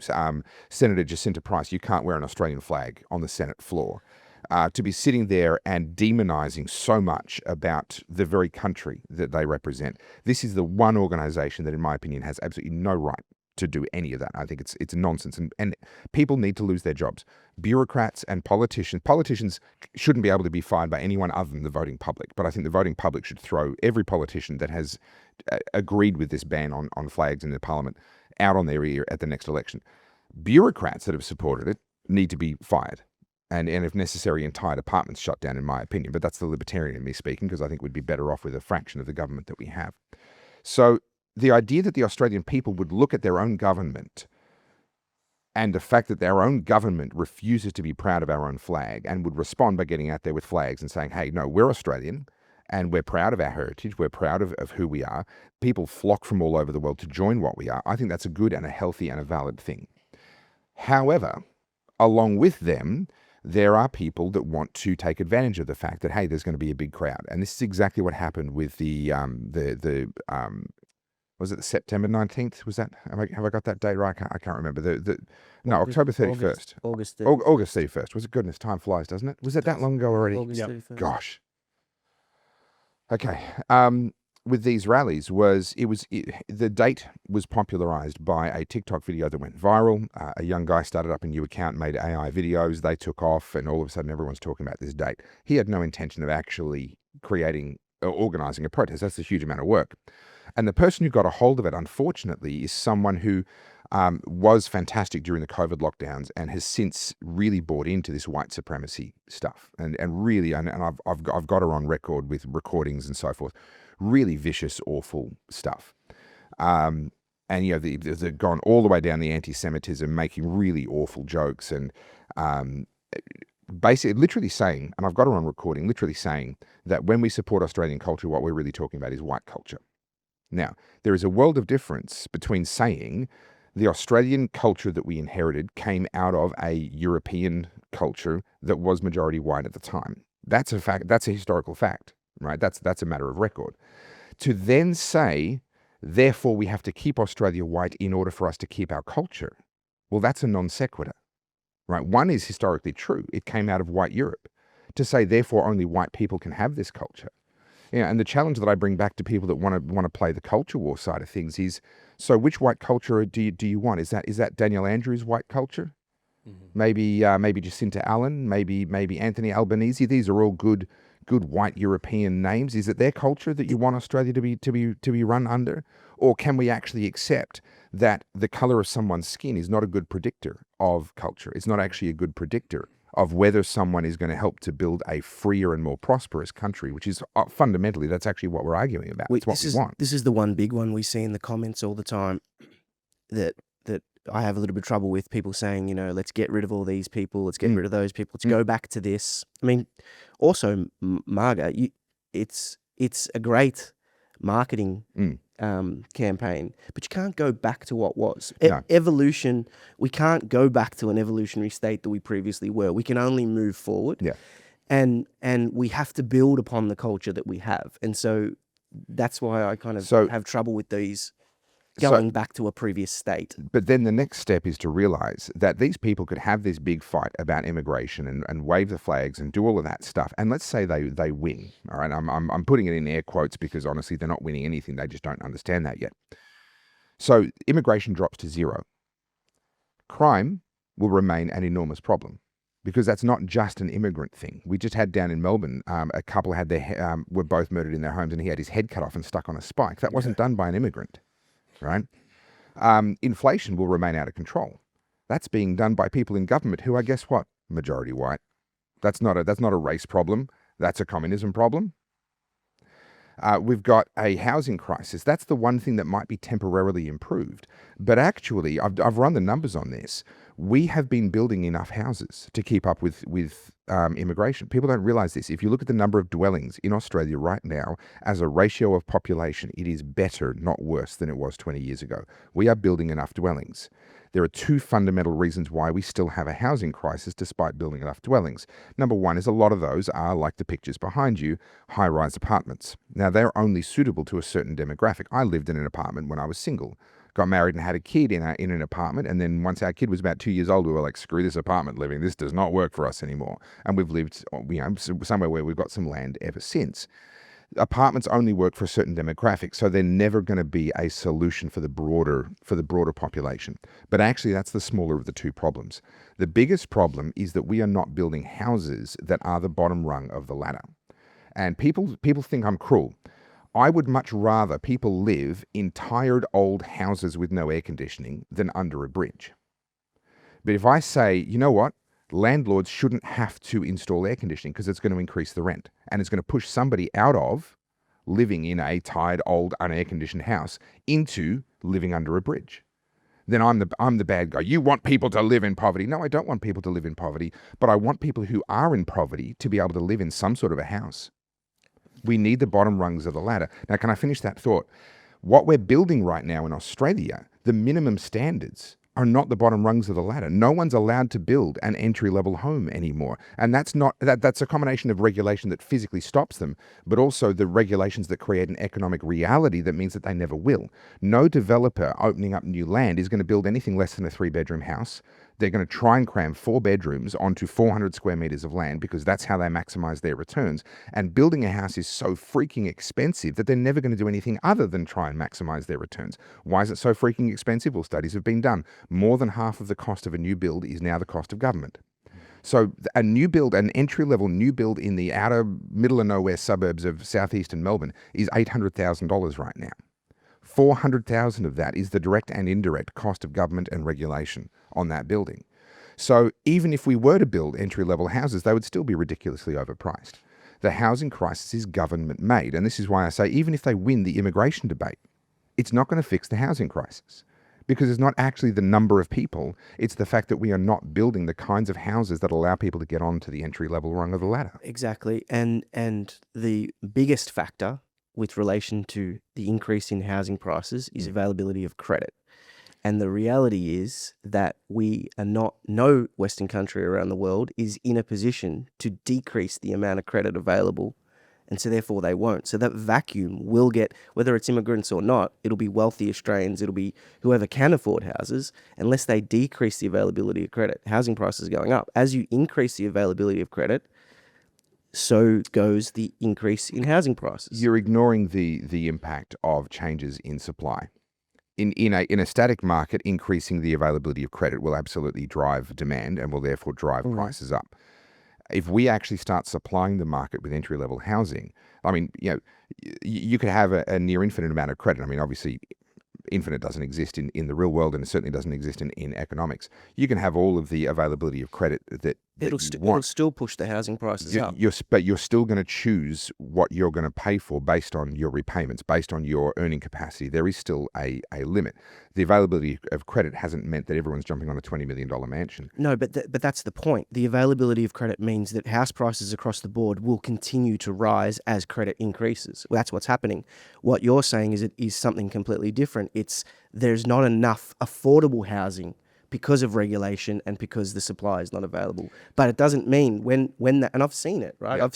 Senator Jacinta Price, you can't wear an Australian flag on the Senate floor, to be sitting there and demonizing so much about the very country that they represent. This is the one organization that, in my opinion, has absolutely no right to do any of that. I think it's nonsense, and people need to lose their jobs. Bureaucrats and politicians shouldn't be able to be fired by anyone other than the voting public. But I think the voting public should throw every politician that has agreed with this ban on flags in the parliament out on their ear at the next election. Bureaucrats that have supported it need to be fired. And if necessary, entire departments shut down, in my opinion. But that's the libertarian in me speaking, because I think we'd be better off with a fraction of the government that we have. So the idea that the Australian people would look at their own government and the fact that their own government refuses to be proud of our own flag and would respond by getting out there with flags and saying, hey, no, we're Australian and we're proud of our heritage, we're proud of who we are. People flock from all over the world to join what we are. I think that's a good and a healthy and a valid thing. However, along with them, there are people that want to take advantage of the fact that, hey, there's going to be a big crowd. And this is exactly what happened with was it the September 19th? Was that, have I got that date right? I can't remember. No, October 31st. August 31st. August 31st. Was it? Goodness, time flies, doesn't it? Was it that long ago already? August 31st. Gosh. Okay. With these rallies the date was popularized by a TikTok video that went viral. A young guy started up a new account, made AI videos. They took off, and all of a sudden everyone's talking about this date. He had no intention of actually creating or organizing a protest. That's a huge amount of work. And the person who got a hold of it, unfortunately, is someone who was fantastic during the COVID lockdowns and has since really bought into this white supremacy stuff. And really, and I've got her on record with recordings and so forth. Really vicious, awful stuff. And, they've gone all the way down the anti-Semitism, making really awful jokes and basically literally saying, and I've got her on recording, literally saying that when we support Australian culture, what we're really talking about is white culture. Now, there is a world of difference between saying the Australian culture that we inherited came out of a European culture that was majority white at the time. That's a fact. That's a historical fact, right? That's a matter of record. To then say, therefore, we have to keep Australia white in order for us to keep our culture. Well, that's a non sequitur, right? One is historically true. It came out of white Europe. To say, therefore, only white people can have this culture. Yeah, and the challenge that I bring back to people that want to play the culture war side of things is, so which white culture do you want? Is that Daniel Andrews' white culture? Mm-hmm. Maybe Jacinta Allen, maybe Anthony Albanese. These are all good white European names. Is it their culture that you want Australia to be run under, or can we actually accept that the color of someone's skin is not a good predictor of culture? It's not actually a good predictor of whether someone is going to help to build a freer and more prosperous country, which is fundamentally, that's actually what we're arguing about. It's what we want. This is the one big one we see in the comments all the time that I have a little bit of trouble with, people saying, let's get rid of all these people, let's get rid of those people, let's go back to this. I mean, also, Marga, it's a great marketing campaign, but you can't go back to what was. No. Evolution, we can't go back to an evolutionary state that we previously were. We can only move forward. Yeah. And we have to build upon the culture that we have. And so that's why I kind of have trouble with these going back to a previous state. But then the next step is to realize that these people could have this big fight about immigration and wave the flags and do all of that stuff. And let's say they win. All right, I'm putting it in air quotes because honestly, they're not winning anything. They just don't understand that yet. So immigration drops to zero. Crime will remain an enormous problem because that's not just an immigrant thing. We just had down in Melbourne, a couple had were both murdered in their homes and he had his head cut off and stuck on a spike. That wasn't done by an immigrant. Right? Inflation will remain out of control. That's being done by people in government who are, guess what? Majority white. That's not a race problem. That's a communism problem. We've got a housing crisis. That's the one thing that might be temporarily improved. But actually, I've run the numbers on this. We have been building enough houses to keep up with immigration. People don't realize this. If you look at the number of dwellings in Australia right now, as a ratio of population, it is better, not worse, than it was 20 years ago. We are building enough dwellings. There are two fundamental reasons why we still have a housing crisis despite building enough dwellings. Number one is a lot of those are, like the pictures behind you, high-rise apartments. Now, they're only suitable to a certain demographic. I lived in an apartment when I was single. Got married and had a kid in an apartment, and then once our kid was about 2 years old, we were like, screw this apartment living. This does not work for us anymore. And we've lived, somewhere where we've got some land ever since. Apartments only work for a certain demographic, so they're never going to be a solution for the broader population. But actually, that's the smaller of the two problems. The biggest problem is that we are not building houses that are the bottom rung of the ladder. And people think I'm cruel. I would much rather people live in tired old houses with no air conditioning than under a bridge. But if I say, you know what? Landlords shouldn't have to install air conditioning because it's going to increase the rent and it's going to push somebody out of living in a tired, old, unair-conditioned house into living under a bridge. Then I'm the bad guy. You want people to live in poverty. No, I don't want people to live in poverty, but I want people who are in poverty to be able to live in some sort of a house. We need the bottom rungs of the ladder. Now, can I finish that thought? What we're building right now in Australia, the minimum standards are not the bottom rungs of the ladder. No one's allowed to build an entry-level home anymore. And that's a combination of regulation that physically stops them, but also the regulations that create an economic reality that means that they never will. No developer opening up new land is going to build anything less than a 3-bedroom house. They're going to try and cram 4 bedrooms onto 400 square meters of land because that's how they maximize their returns. And building a house is so freaking expensive that they're never going to do anything other than try and maximize their returns. Why is it so freaking expensive? Well, studies have been done. More than half of the cost of a new build is now the cost of government. So a new build, an entry-level new build in the outer middle of nowhere suburbs of southeastern Melbourne is $800,000 right now. 400,000 of that is the direct and indirect cost of government and regulation on that building. So even if we were to build entry-level houses, they would still be ridiculously overpriced. The housing crisis is government-made, and this is why I say even if they win the immigration debate, it's not going to fix the housing crisis because it's not actually the number of people, it's the fact that we are not building the kinds of houses that allow people to get onto the entry-level rung of the ladder. Exactly, and the biggest factor with relation to the increase in housing prices is availability of credit. And the reality is that no Western country around the world is in a position to decrease the amount of credit available. And so therefore they won't. So that vacuum will get, whether it's immigrants or not, it'll be wealthy Australians, it'll be whoever can afford houses, unless they decrease the availability of credit. Housing prices are going up. As you increase the availability of credit, so goes the increase in housing prices. You're ignoring the impact of changes in supply. In a static market, increasing the availability of credit will absolutely drive demand and will therefore drive prices up. If we actually start supplying the market with entry-level housing, I mean, you could have a near infinite amount of credit. I mean, obviously, infinite doesn't exist in the real world, and it certainly doesn't exist in economics. You can have all of the availability of credit that it'll still push the housing prices up. But you're still going to choose what you're going to pay for based on your repayments, based on your earning capacity. There is still a limit. The availability of credit hasn't meant that everyone's jumping on a $20 million mansion. No, but that's the point. The availability of credit means that house prices across the board will continue to rise as credit increases. Well, that's what's happening. What you're saying is it is something completely different. There's not enough affordable housing because of regulation and because the supply is not available. But it doesn't mean when that, and I've seen it, right? Yeah. I've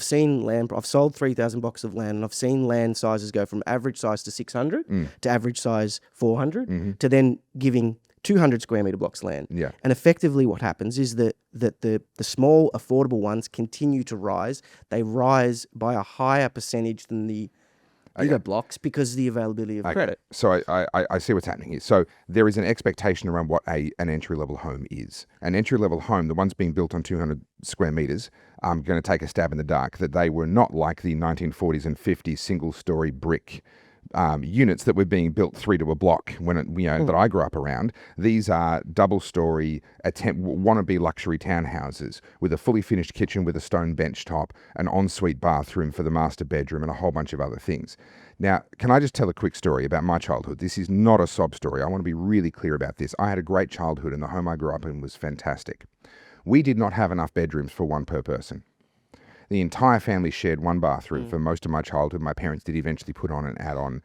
seen land, I've sold 3,000 blocks of land, and I've seen land sizes go from average size to 600 to average size 400 to then giving 200 square meter blocks land. Yeah. And effectively what happens is that the small affordable ones continue to rise. They rise by a higher percentage than the bigger blocks because of the availability of credit. So I see what's happening here. So there is an expectation around what an entry-level home is. An entry-level home, the ones being built on 200 square meters, I'm going to take a stab in the dark, that they were not like the 1940s and 50s single-story brick units that were being built 3 to a block when that I grew up around. These are double-story wannabe luxury townhouses with a fully finished kitchen with a stone bench top, an ensuite bathroom for the master bedroom, and a whole bunch of other things. Now, can I just tell a quick story about my childhood? This is not a sob story. I want to be really clear about this. I had a great childhood, and the home I grew up in was fantastic. We did not have enough bedrooms for one per person. The entire family shared one bathroom for most of my childhood. My parents did eventually put on an add-on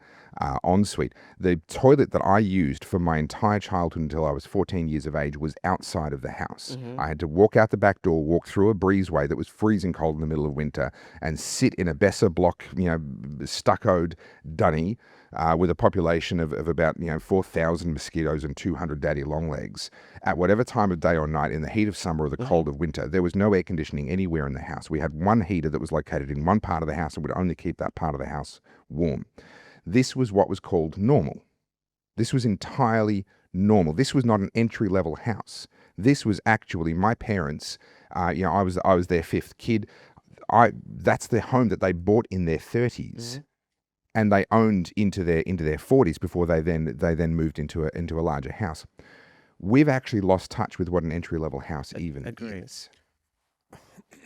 ensuite. The toilet that I used for my entire childhood until I was 14 years of age was outside of the house. I had to walk out the back door, walk through a breezeway that was freezing cold in the middle of winter, and sit in a Besser block, stuccoed dunny with a population of about 4,000 mosquitoes and 200 daddy longlegs at whatever time of day or night, in the heat of summer or the cold of winter. There was no air conditioning anywhere in the house. We had one heater that was located in one part of the house and would only keep that part of the house warm. This was what was called normal. This was entirely normal. This was not an entry-level house. This was actually my parents. I was their 5th kid. That's the home that they bought in their 30s. And they owned into their 40s before they then moved into a larger house. We've actually lost touch with what an entry-level house even is.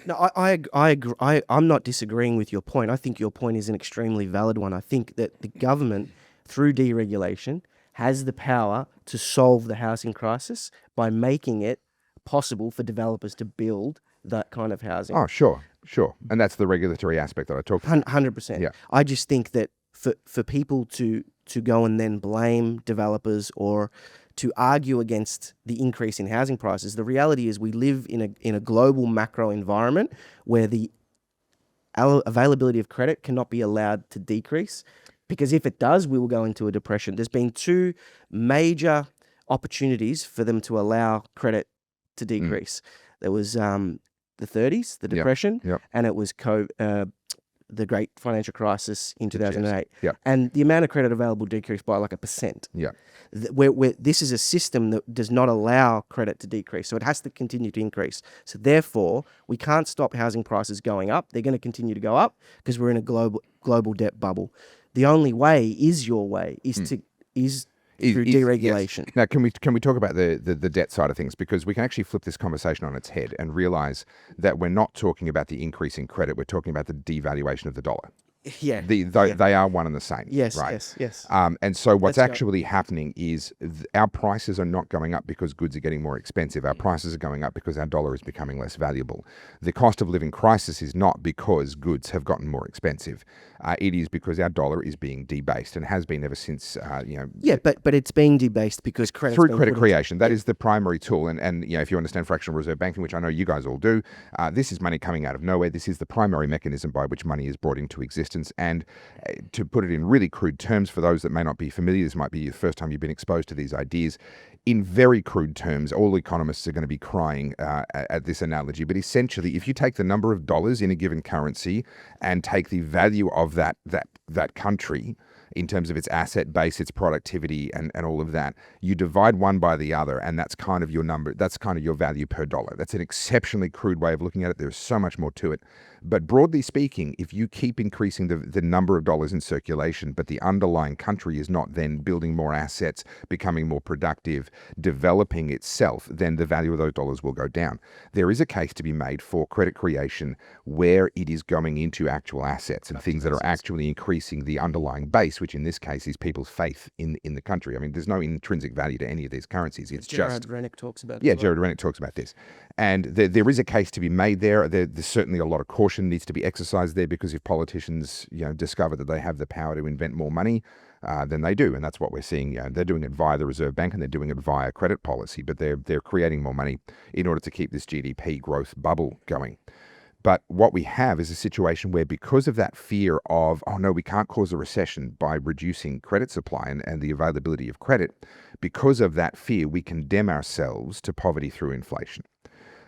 No, I agree. I'm not disagreeing with your point. I think your point is an extremely valid one. I think that the government, through deregulation, has the power to solve the housing crisis by making it possible for developers to build that kind of housing. Oh, sure. And that's the regulatory aspect that I talked about. 100%. Yeah. I just think that for people to go and then blame developers or to argue against the increase in housing prices, the reality is we live in a global macro environment where the availability of credit cannot be allowed to decrease, because if it does, we will go into a depression. There's been 2 major opportunities for them to allow credit to decrease. There was the 30s, the Depression, and it was the Great Financial Crisis in 2008. And the amount of credit available decreased by like 1%. Where this is a system that does not allow credit to decrease, so it has to continue to increase. So therefore, we can't stop housing prices going up. They're going to continue to go up because we're in a global debt bubble. The only way is through deregulation. Yes. Now, can we talk about the debt side of things? Because we can actually flip this conversation on its head and realize that we're not talking about the increase in credit. We're talking about the devaluation of the dollar. Yeah. They are one and the same. Yes, right? yes. And so what's actually happening is our prices are not going up because goods are getting more expensive. Our prices are going up because our dollar is becoming less valuable. The cost of living crisis is not because goods have gotten more expensive. It is because our dollar is being debased and has been ever since, Yeah, but it's being debased because credit through credit creation. That is the primary tool. And if you understand fractional reserve banking, which I know you guys all do, this is money coming out of nowhere. This is the primary mechanism by which money is brought into existence. And to put it in really crude terms, for those that may not be familiar, this might be the first time you've been exposed to these ideas. In very crude terms, all economists are going to be crying at this analogy. But essentially, if you take the number of dollars in a given currency and take the value of that country in terms of its asset base, its productivity, and all of that, you divide one by the other, and that's kind of your number. That's kind of your value per dollar. That's an exceptionally crude way of looking at it. There's so much more to it. But broadly speaking, if you keep increasing the number of dollars in circulation, but the underlying country is not then building more assets, becoming more productive, developing itself, then the value of those dollars will go down. There is a case to be made for credit creation where it is going into actual assets and things that are actually increasing the underlying base, which in this case is people's faith in the country. I mean, there's no intrinsic value to any of these currencies. It's Jared Rennick talks about it. Yeah, Jared Rennick talks about this. And there is a case to be made there. There's certainly a lot of caution needs to be exercised there, because if politicians discover that they have the power to invent more money, then they do. And that's what we're seeing. They're doing it via the Reserve Bank and they're doing it via credit policy, but they're creating more money in order to keep this GDP growth bubble going. But what we have is a situation where, because of that fear of, oh no, we can't cause a recession by reducing credit supply and the availability of credit, because of that fear, we condemn ourselves to poverty through inflation.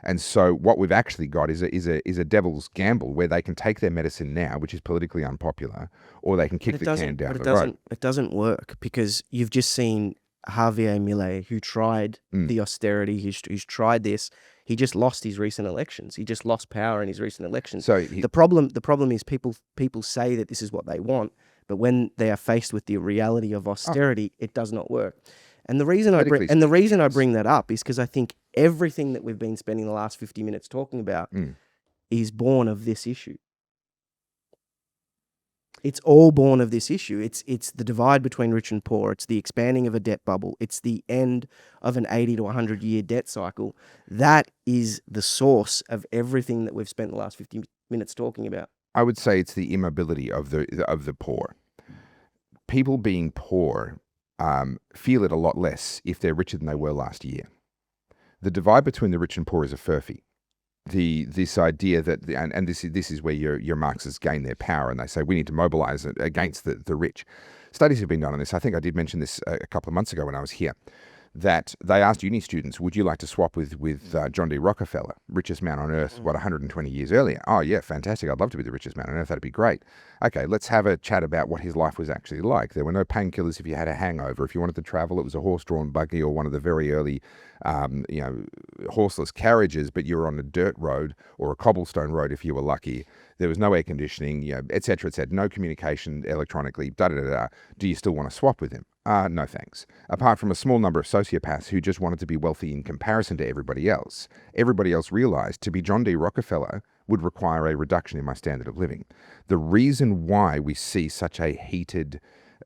And so what we've actually got is a devil's gamble where they can take their medicine now, which is politically unpopular, or they can kick the can down the road. It doesn't work, because you've just seen Javier Milei, who tried the austerity, who's tried this. He just lost his recent elections. He just lost power in his recent elections. So the problem is people say that this is what they want, But when they are faced with the reality of austerity, it does not work. And the reason I bring that up is because I think everything that we've been spending the last 50 minutes talking about is born of this issue. It's all born of this issue. It's the divide between rich and poor. It's the expanding of a debt bubble. It's the end of an 80 to 100-year debt cycle. That is the source of everything that we've spent the last 50 minutes talking about. I would say it's the immobility of the poor. People being poor feel it a lot less if they're richer than they were last year. The divide between the rich and poor is a furphy. This idea that this is where your Marxists gain their power, and they say we need to mobilize against the rich. Studies have been done on this. I think I did mention this a couple of months ago when I was here, that they asked uni students, would you like to swap with John D. Rockefeller, richest man on earth, 120 years earlier? Oh yeah, fantastic. I'd love to be the richest man on earth. That'd be great. Okay, let's have a chat about what his life was actually like. There were no painkillers if you had a hangover. If you wanted to travel, it was a horse-drawn buggy or one of the very early, horseless carriages, but you were on a dirt road or a cobblestone road if you were lucky. There was no air conditioning, et cetera, et cetera. No communication electronically, da-da-da-da. Do you still want to swap with him? No thanks. Apart from a small number of sociopaths who just wanted to be wealthy in comparison to everybody else realized to be John D. Rockefeller would require a reduction in my standard of living. The reason why we see such a heated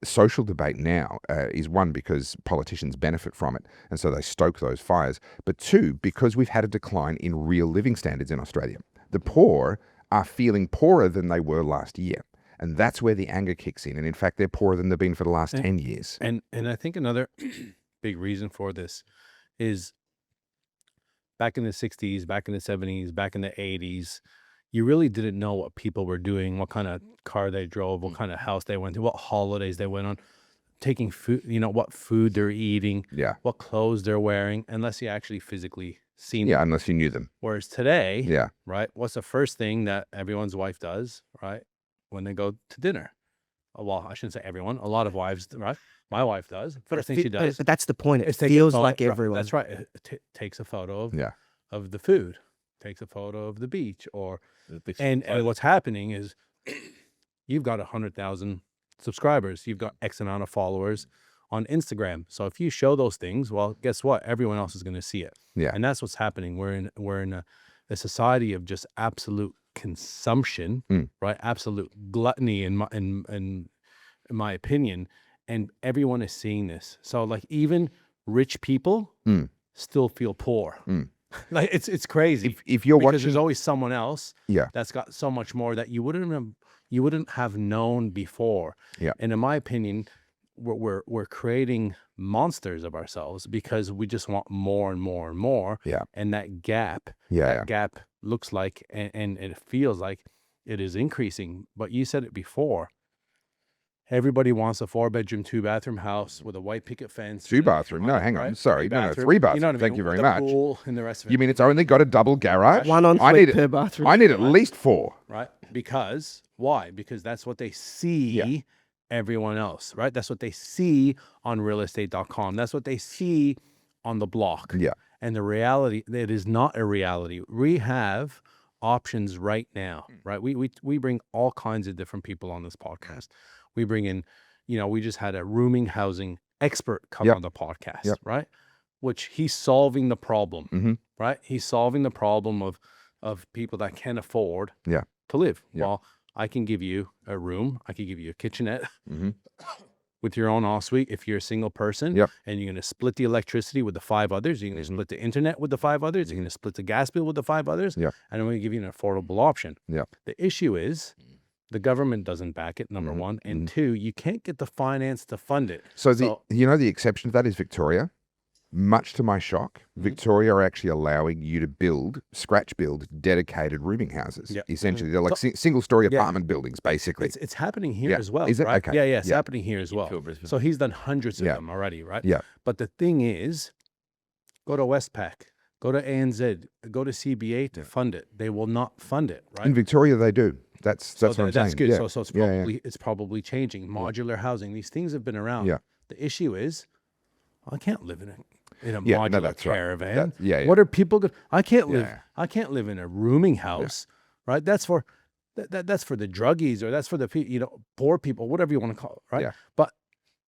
social debate now is one, because politicians benefit from it, and so they stoke those fires. But two, because we've had a decline in real living standards in Australia. The poor are feeling poorer than they were last year. And that's where the anger kicks in. And in fact, they're poorer than they've been for the last 10 years. And I think another big reason for this is back in the 60s, back in the 70s, back in the 80s, you really didn't know what people were doing, what kind of car they drove, what kind of house they went to, what holidays they went on, taking food, what food they're eating, what clothes they're wearing, unless you actually physically seen them. Unless you knew them. Whereas today, right, what's the first thing that everyone's wife does, right? When they go to dinner. Well, I shouldn't say everyone. A lot of wives, right? My wife does. First thing she does. But that's the point. It feels like everyone. That's right. It takes a photo of the food, takes a photo of the beach, and what's happening is you've got 100,000 subscribers. You've got X amount of followers on Instagram. So if you show those things, well, guess what? Everyone else is going to see it. Yeah. And that's what's happening. We're in a society of just absolute consumption, right? Absolute gluttony in my opinion, and everyone is seeing this. So like even rich people still feel poor. Like it's crazy. If you're because there's always someone else that's got so much more that you wouldn't have known before. Yeah. And in my opinion, we're creating monsters of ourselves because we just want more and more and more. Yeah. And that gap looks like and it feels like it is increasing. But you said it before. Everybody wants a 4-bedroom, 2-bathroom house with a white picket fence. 2-bathroom? No, hang on. Sorry. No, 3-bathroom. You know what I mean? Thank you very much. Pool and the rest of it. You mean it's only got a double garage? One ensuite per bathroom. I need at least 4. Right. Because why? Because that's what they see everyone else, right? That's what they see on realestate.com. That's what they see on the block. Yeah. And the reality, it is not a reality. We have options right now, right? We bring all kinds of different people on this podcast. We bring in, we just had a rooming housing expert come on the podcast, right? Which he's solving the problem, right? He's solving the problem of people that can't afford to live. Well, I can give you a room. I can give you a kitchenette with your own ensuite if you're a single person. And you're going to split the electricity with the 5 others. You're going to split the internet with the 5 others. You're going to split the gas bill with the 5 others. And I'm going to give you an affordable option. The issue is the government doesn't back it, number one. And 2, you can't get the finance to fund it. So the exception to that is Victoria. Much to my shock, Victoria are actually allowing you to scratch build dedicated rooming houses. Essentially, they're like single-story apartment buildings, basically. It's happening here as well. Is it? Right? Okay. Yeah, it's happening here as well. So he's done hundreds of them already, right? Yeah. But the thing is, go to Westpac, go to ANZ, go to CBA to fund it. They will not fund it, right? In Victoria, they do. That's what I'm saying. That's good. So it's probably changing. Modular housing, these things have been around. The issue is, I can't live in a modular caravan. Right. What are people I can't live in a rooming house, right? That's for that's for the druggies, or that's for the poor people, whatever you want to call it, right? Yeah. But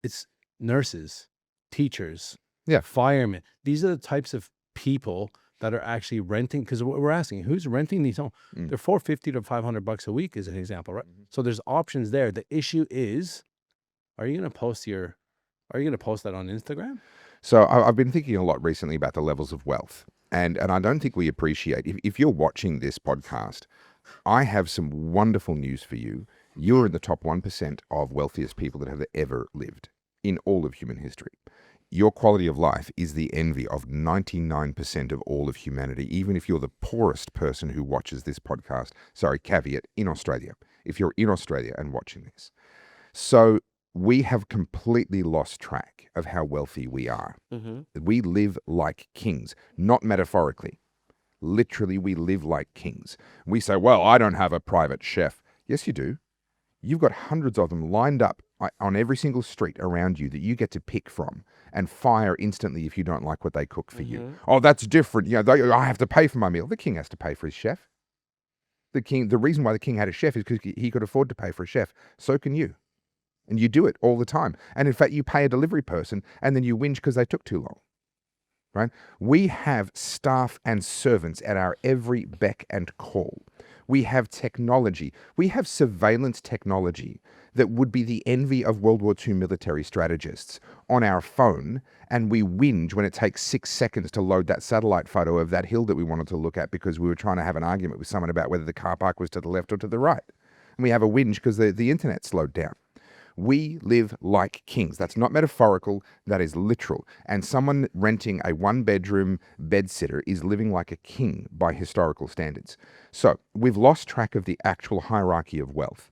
it's nurses, teachers, Yeah. firemen. These are the types of people that are actually renting, because we're asking who's renting these homes. They're $450 to $500 a week, as an example, right? So there's options there. The issue is, are you going to post that on Instagram? So I've been thinking a lot recently about the levels of wealth, and I don't think we appreciate, if you're watching this podcast, I have some wonderful news for you. You're in the top 1% of wealthiest people that have ever lived in all of human history. Your quality of life is the envy of 99% of all of humanity, even if you're the poorest person who watches this podcast. Sorry, caveat, in Australia. If you're in Australia and watching this. So we have completely lost track of how wealthy we are. We live like kings, not metaphorically. Literally, we live like kings. We say, well, I don't have a private chef. Yes, you do. You've got hundreds of them lined up on every single street around you that you get to pick from and fire instantly if you don't like what they cook for you. Oh, that's different. I have to pay for my meal. The king has to pay for his chef. The reason why the king had a chef is because he could afford to pay for a chef. So can you. And you do it all the time. And in fact, you pay a delivery person and then you whinge because they took too long. Right? We have staff and servants at our every beck and call. We have technology. We have surveillance technology that would be the envy of World War II military strategists on our phone, and we whinge when it takes 6 seconds to load that satellite photo of that hill that we wanted to look at because we were trying to have an argument with someone about whether the car park was to the left or to the right. And we have a whinge because the internet slowed down. We live like kings. That's not metaphorical, that is literal. And someone renting a one-bedroom bedsitter is living like a king by historical standards. So we've lost track of the actual hierarchy of wealth.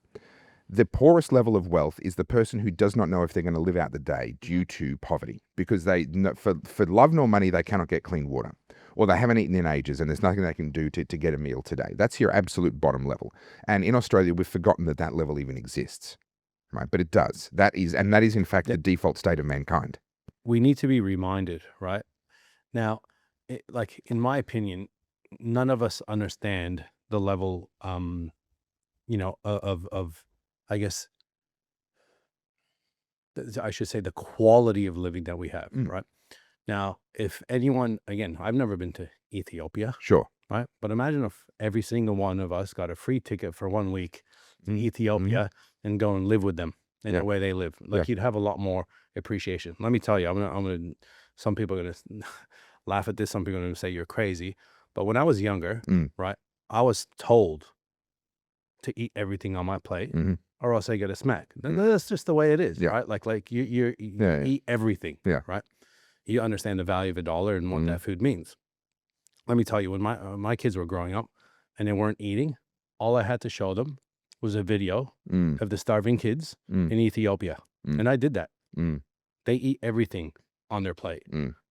The poorest level of wealth is the person who does not know if they're going to live out the day due to poverty, because for love nor money, they cannot get clean water, or they haven't eaten in ages and there's nothing they can do to get a meal today. That's your absolute bottom level. And in Australia, we've forgotten that level even exists. Right, but it does. That is in fact the default state of mankind. We need to be reminded, right? Now, like in my opinion, none of us understand the level, of I guess I should say the quality of living that we have, right? Now, if anyone, again, I've never been to Ethiopia, sure, right? But imagine if every single one of us got a free ticket for 1 week to Ethiopia and go and live with them in the way they live. Like you'd have a lot more appreciation. Let me tell you, I'm gonna. Some people are gonna laugh at this. Some people are gonna say you're crazy. But when I was younger, right, I was told to eat everything on my plate, or else I get a smack. That's just the way it is, right? Like you eat everything, right? You understand the value of $1 and what that food means. Let me tell you, when my kids were growing up and they weren't eating, all I had to show them was a video of the starving kids in Ethiopia. And I did that. They eat everything on their plate.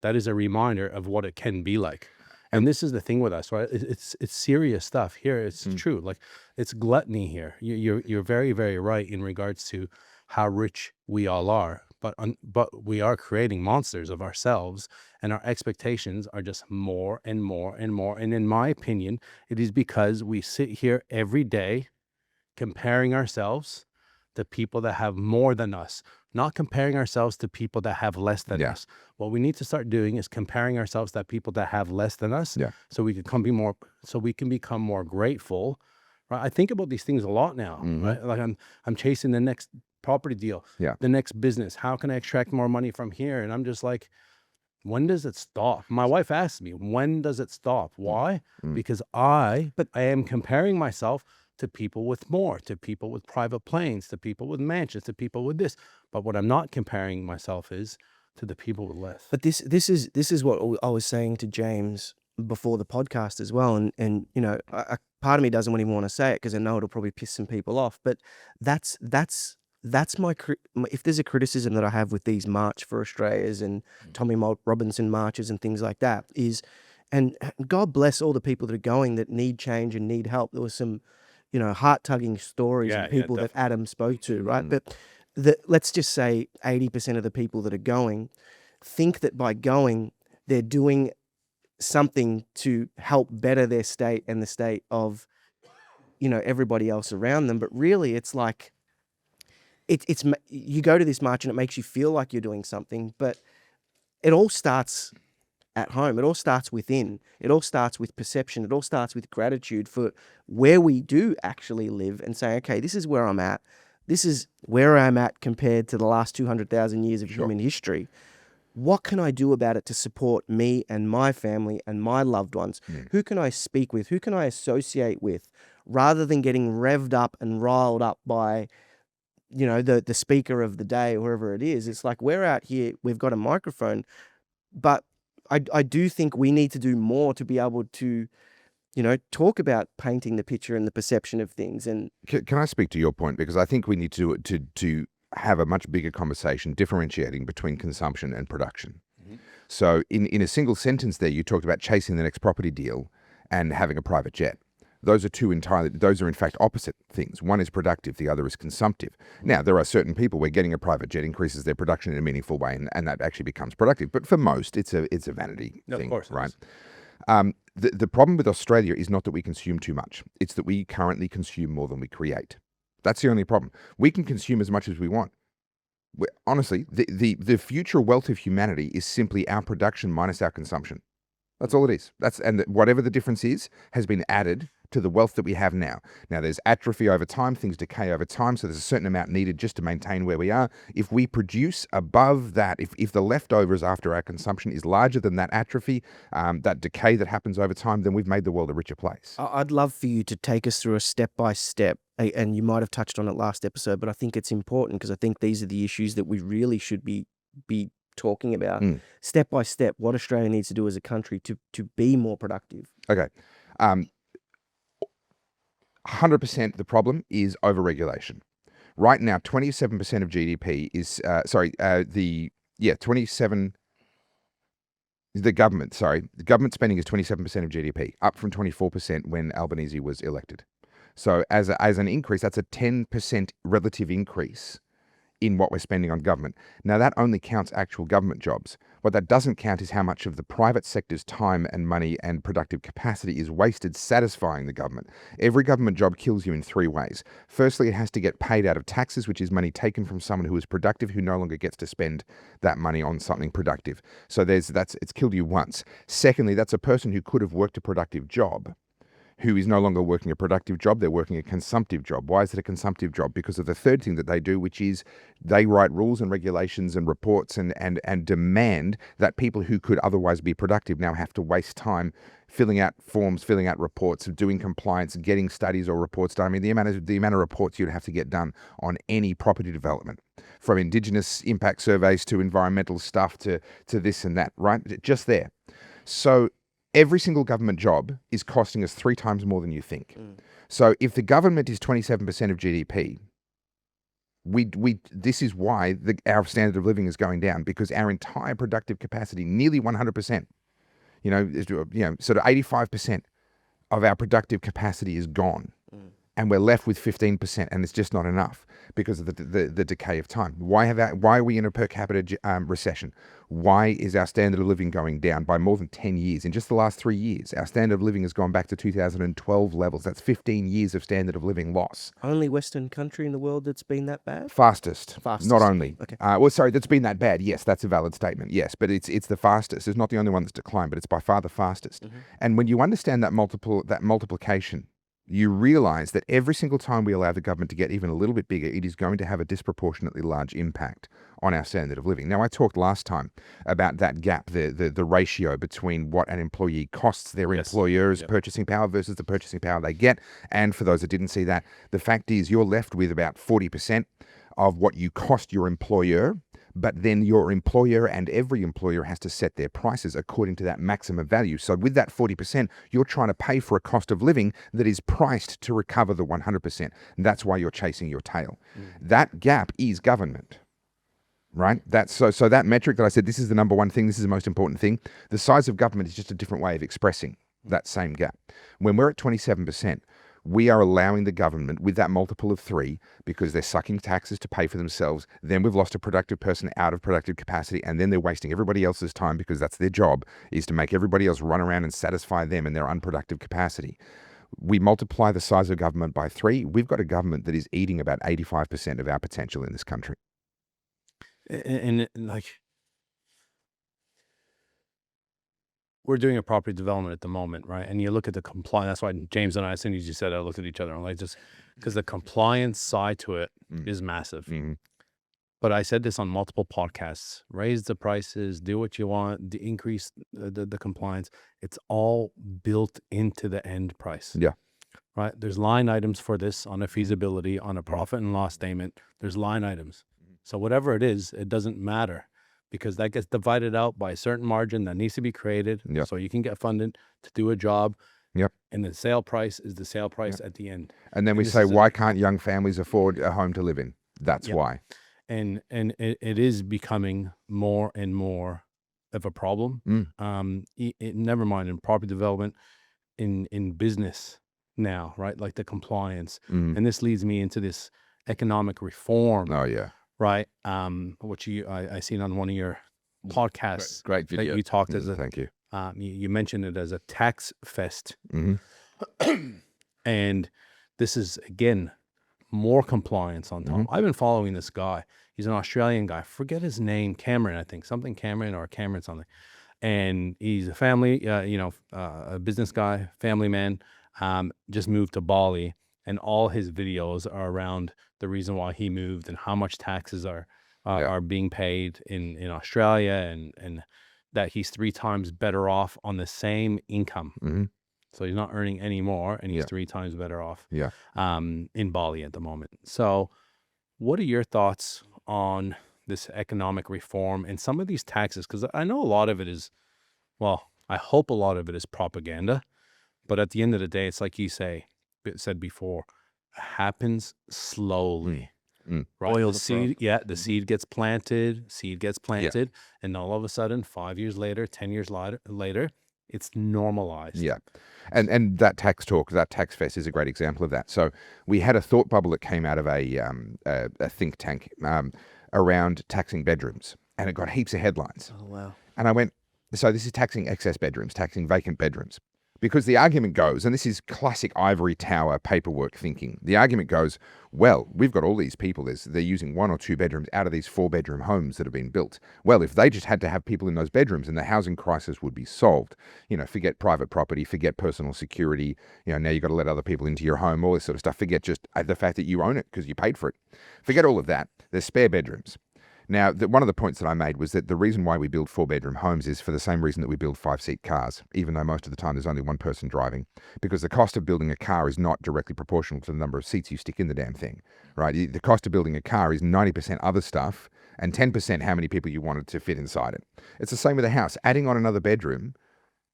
That is a reminder of what it can be like. And this is the thing with us, right? It's serious stuff. Here, it's true. Like, it's gluttony here. You're very, very right in regards to how rich we all are. But we are creating monsters of ourselves, and our expectations are just more and more and more. And in my opinion, it is because we sit here every day comparing ourselves to people that have more than us, not comparing ourselves to people that have less than us. What we need to start doing is comparing ourselves to people that have less than us, so we can become more grateful. Right? I think about these things a lot now. Right? Like I'm chasing the next property deal, the next business. How can I extract more money from here? And I'm just like, when does it stop? My wife asks me, when does it stop? Why? Because I am comparing myself to people with more, to people with private planes, to people with mansions, to people with this. But what I'm not comparing myself is to the people with less. But this is what I was saying to James before the podcast as well. And part of me doesn't even want to say it because I know it'll probably piss some people off. But that's my if there's a criticism that I have with these March for Australia's and Tommy Robinson marches and things like that is, and God bless all the people that are going that need change and need help. There was some heart-tugging stories of people that Adam spoke to, right? But let's just say 80% of the people that are going think that by going, they're doing something to help better their state and the state of, everybody else around them. But really, it's like, you go to this march and it makes you feel like you're doing something, but it all starts at home. It all starts within. It all starts with perception. It all starts with gratitude for where we do actually live and saying, okay, this is where I'm at. This is where I'm at compared to the last 200,000 years of human history. What can I do about it to support me and my family and my loved ones? Who can I speak with? Who can I associate with? Rather than getting revved up and riled up by, the speaker of the day or whoever it is. It's like, we're out here, we've got a microphone, but I do think we need to do more to be able to, talk about painting the picture and the perception of things. And can I speak to your point? Because I think we need to have a much bigger conversation differentiating between consumption and production. So in a single sentence there, you talked about chasing the next property deal and having a private jet. Those are in fact opposite things. One is productive, the other is consumptive. Now, there are certain people where getting a private jet increases their production in a meaningful way, and that actually becomes productive. But for most, it's a vanity thing, of course, right? The problem with Australia is not that we consume too much. It's that we currently consume more than we create. That's the only problem. We can consume as much as we want. Honestly, the future wealth of humanity is simply our production minus our consumption. That's all it is. Whatever the difference is, has been added to the wealth that we have now. Now, there's atrophy over time, things decay over time, so there's a certain amount needed just to maintain where we are. If we produce above that, if the leftovers after our consumption is larger than that atrophy, that decay that happens over time, then we've made the world a richer place. I'd love for you to take us through a step-by-step, and you might have touched on it last episode, but I think it's important because I think these are the issues that we really should be talking about. Step by step, what Australia needs to do as a country to be more productive. Okay. 100% the problem is overregulation. Right now, 27% of GDP is, the government spending is 27% of GDP, up from 24% when Albanese was elected. So as an increase, that's a 10% relative increase in what we're spending on government. Now, that only counts actual government jobs. What that doesn't count is how much of the private sector's time and money and productive capacity is wasted satisfying the government. Every government job kills you in three ways. Firstly, it has to get paid out of taxes, which is money taken from someone who is productive, who no longer gets to spend that money on something productive. So it's killed you once. Secondly, that's a person who could have worked a productive job, who is no longer working a productive job, they're working a consumptive job. Why is it a consumptive job? Because of the third thing that they do, which is they write rules and regulations and reports and demand that people who could otherwise be productive now have to waste time filling out forms, filling out reports, doing compliance, getting studies or reports done. I mean, the amount of reports you'd have to get done on any property development, from Indigenous impact surveys to environmental stuff to this and that, right? Just there. So every single government job is costing us 3 times more than you think. So if the government is 27% of GDP, this is why our standard of living is going down, because our entire productive capacity, nearly 100%, sort of 85% of our productive capacity is gone. And we're left with 15%, and it's just not enough because of the decay of time. Why are we in a per capita recession? Why is our standard of living going down by more than 10 years? In just the last 3 years, our standard of living has gone back to 2012 levels. That's 15 years of standard of living loss. Only Western country in the world that's been that bad? Fastest. Not only. Okay. That's been that bad. Yes, that's a valid statement. Yes, but it's the fastest. It's not the only one that's declined, but it's by far the fastest. And when you understand that multiplication, you realize that every single time we allow the government to get even a little bit bigger, it is going to have a disproportionately large impact on our standard of living. Now, I talked last time about that gap, the ratio between what an employee costs their employer's purchasing power versus the purchasing power they get. And for those that didn't see that, the fact is you're left with about 40% of what you cost your employer, but then your employer and every employer has to set their prices according to that maximum value. So with that 40%, you're trying to pay for a cost of living that is priced to recover the 100%. And that's why you're chasing your tail. That gap is government, right? So that metric that I said, this is the number one thing, this is the most important thing. The size of government is just a different way of expressing that same gap. When we're at 27%, we are allowing the government with that multiple of 3 because they're sucking taxes to pay for themselves. Then we've lost a productive person out of productive capacity, and then they're wasting everybody else's time because that's their job, is to make everybody else run around and satisfy them in their unproductive capacity. We multiply the size of government by 3. We've got a government that is eating about 85% of our potential in this country. And like, we're doing a property development at the moment, right? And you look at the compliance. That's why James and I, as soon as you said, I looked at each other and like, just because the compliance side to it is massive. But I said this on multiple podcasts: raise the prices, do what you want, increase the compliance. It's all built into the end price. Yeah. Right. There's line items for this on a feasibility, on a profit and loss statement. There's line items. So whatever it is, it doesn't matter, because that gets divided out by a certain margin that needs to be created. Yep. So you can get funded to do a job. Yep. And the sale price is the sale price at the end. And then we say, why can't young families afford a home to live in? That's why. And it is becoming more and more of a problem. Never mind in property development, in business now, right? Like the compliance. And this leads me into this economic reform. Oh, yeah. Right. Which I seen on one of your podcasts. Great video. That you talked as a, thank you. You mentioned it as a Taxfest. And this is, again, more compliance on top. I've been following this guy. He's an Australian guy. Forget his name, Cameron, I think. Something Cameron or Cameron something. And he's a family, a business guy, family man, just moved to Bali. And all his videos are around the reason why he moved and how much taxes are being paid in Australia, and that he's 3 times better off on the same income. So he's not earning any more, and he's 3 times better off in Bali at the moment. So what are your thoughts on this economic reform and some of these taxes? Because I know a lot of it is, well, I hope a lot of it is propaganda. But at the end of the day, it's like you said before, it happens slowly. Right? Oil the seed, the seed gets planted, and all of a sudden, 5 years later, 10 years later, it's normalized. Yeah. And that tax talk, that Taxfest is a great example of that. So we had a thought bubble that came out of a think tank around taxing bedrooms, and it got heaps of headlines. Oh, wow. And I went, so this is taxing excess bedrooms, taxing vacant bedrooms. Because the argument goes, and this is classic ivory tower paperwork thinking, the argument goes, well, we've got all these people, they're using 1 or 2 bedrooms out of these 4-bedroom homes that have been built. Well, if they just had to have people in those bedrooms, and the housing crisis would be solved. Forget private property, forget personal security, now you've got to let other people into your home, all this sort of stuff. Forget just the fact that you own it because you paid for it. Forget all of that. There's spare bedrooms. Now, one of the points that I made was that the reason why we build 4-bedroom homes is for the same reason that we build 5-seat cars, even though most of the time there's only one person driving, because the cost of building a car is not directly proportional to the number of seats you stick in the damn thing, right? The cost of building a car is 90% other stuff and 10% how many people you wanted to fit inside it. It's the same with a house. Adding on another bedroom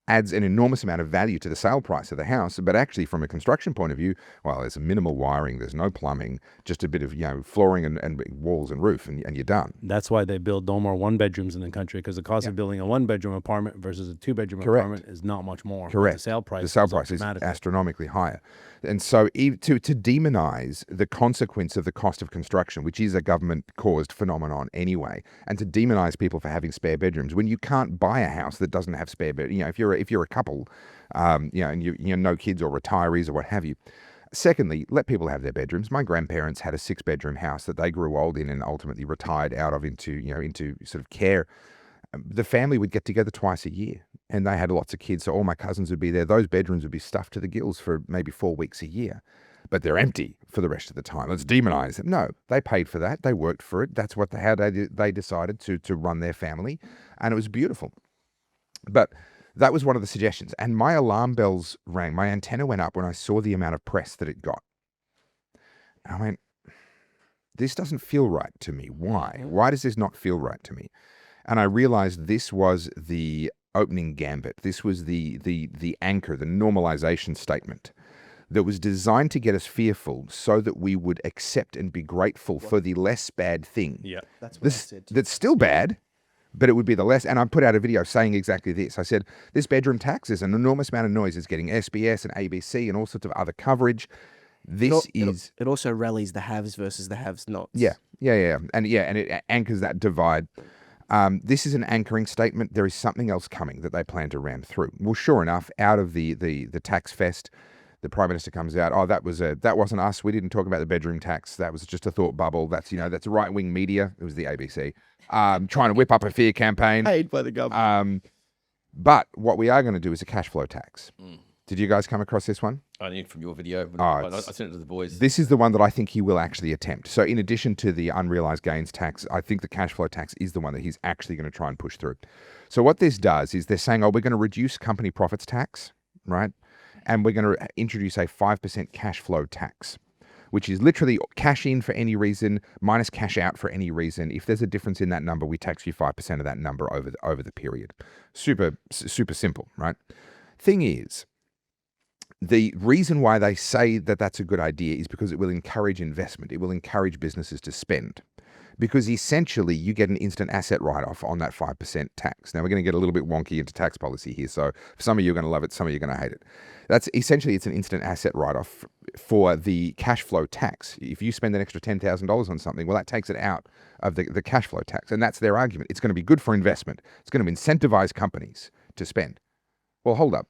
adds an enormous amount of value to the sale price of the house, but actually from a construction point of view, well, there's minimal wiring, there's no plumbing, just a bit of flooring and walls and roof, and you're done. That's why they build no more 1-bedrooms in the country, because the cost of building a 1-bedroom apartment versus a 2-bedroom apartment is not much more. Correct. The sale price is astronomically higher. And so to demonize the consequence of the cost of construction, which is a government-caused phenomenon anyway, and to demonize people for having spare bedrooms when you can't buy a house that doesn't have spare bedrooms, if you're a couple, and you no kids or retirees or what have you. Secondly, let people have their bedrooms. My grandparents had a 6-bedroom house that they grew old in and ultimately retired out of into sort of care. The family would get together twice a year, and they had lots of kids, so all my cousins would be there. Those bedrooms would be stuffed to the gills for maybe 4 weeks a year, but they're empty for the rest of the time. Let's demonize them. No, they paid for that. They worked for it. That's how they decided to run their family, and it was beautiful. But that was one of the suggestions, and my alarm bells rang. My antenna went up when I saw the amount of press that it got. I went, this doesn't feel right to me. Why? Why does this not feel right to me? And I realized this was the opening gambit. This was the anchor, the normalization statement that was designed to get us fearful so that we would accept and be grateful for the less bad thing. Yeah, that's what I said. That's still bad, but it would be the less. And I put out a video saying exactly this. I said, this bedroom tax is an enormous amount of noise. It's getting SBS and ABC and all sorts of other coverage. It also rallies the haves versus the have-nots. Yeah. And it anchors that divide. This is an anchoring statement. There is something else coming that they plan to ram through. Well, sure enough, out of the Taxfest, The Prime Minister comes out, oh, that wasn't us. We didn't talk about the bedroom tax. That was just a thought bubble. That's right-wing media. It was the ABC trying to whip up a fear campaign. Paid by the government. But what we are going to do is a cash flow tax. Did you guys come across this one? I knew from your video. I sent it to the boys. This is the one that I think he will actually attempt. So in addition to the unrealized gains tax, I think the cash flow tax is the one that he's actually going to try and push through. So what this does is they're saying, oh, we're going to reduce company profits tax, right? And we're going to introduce a 5% cash flow tax, which is literally cash in for any reason minus cash out for any reason. If there's a difference in that number, we tax you 5% of that number over the period. Super simple, right? Thing is, the reason why they say that that's a good idea is because it will encourage investment. It will encourage businesses to spend. Because essentially, you get an instant asset write-off on that 5% tax. Now, we're going to get a little bit wonky into tax policy here. So for some of you are going to love it, some of you are going to hate it. That's essentially, it's an instant asset write-off for the cash flow tax. If you spend an extra $10,000 on something, well, that takes it out of the cash flow tax. And that's their argument. It's going to be good for investment. It's going to incentivize companies to spend. Well, hold up.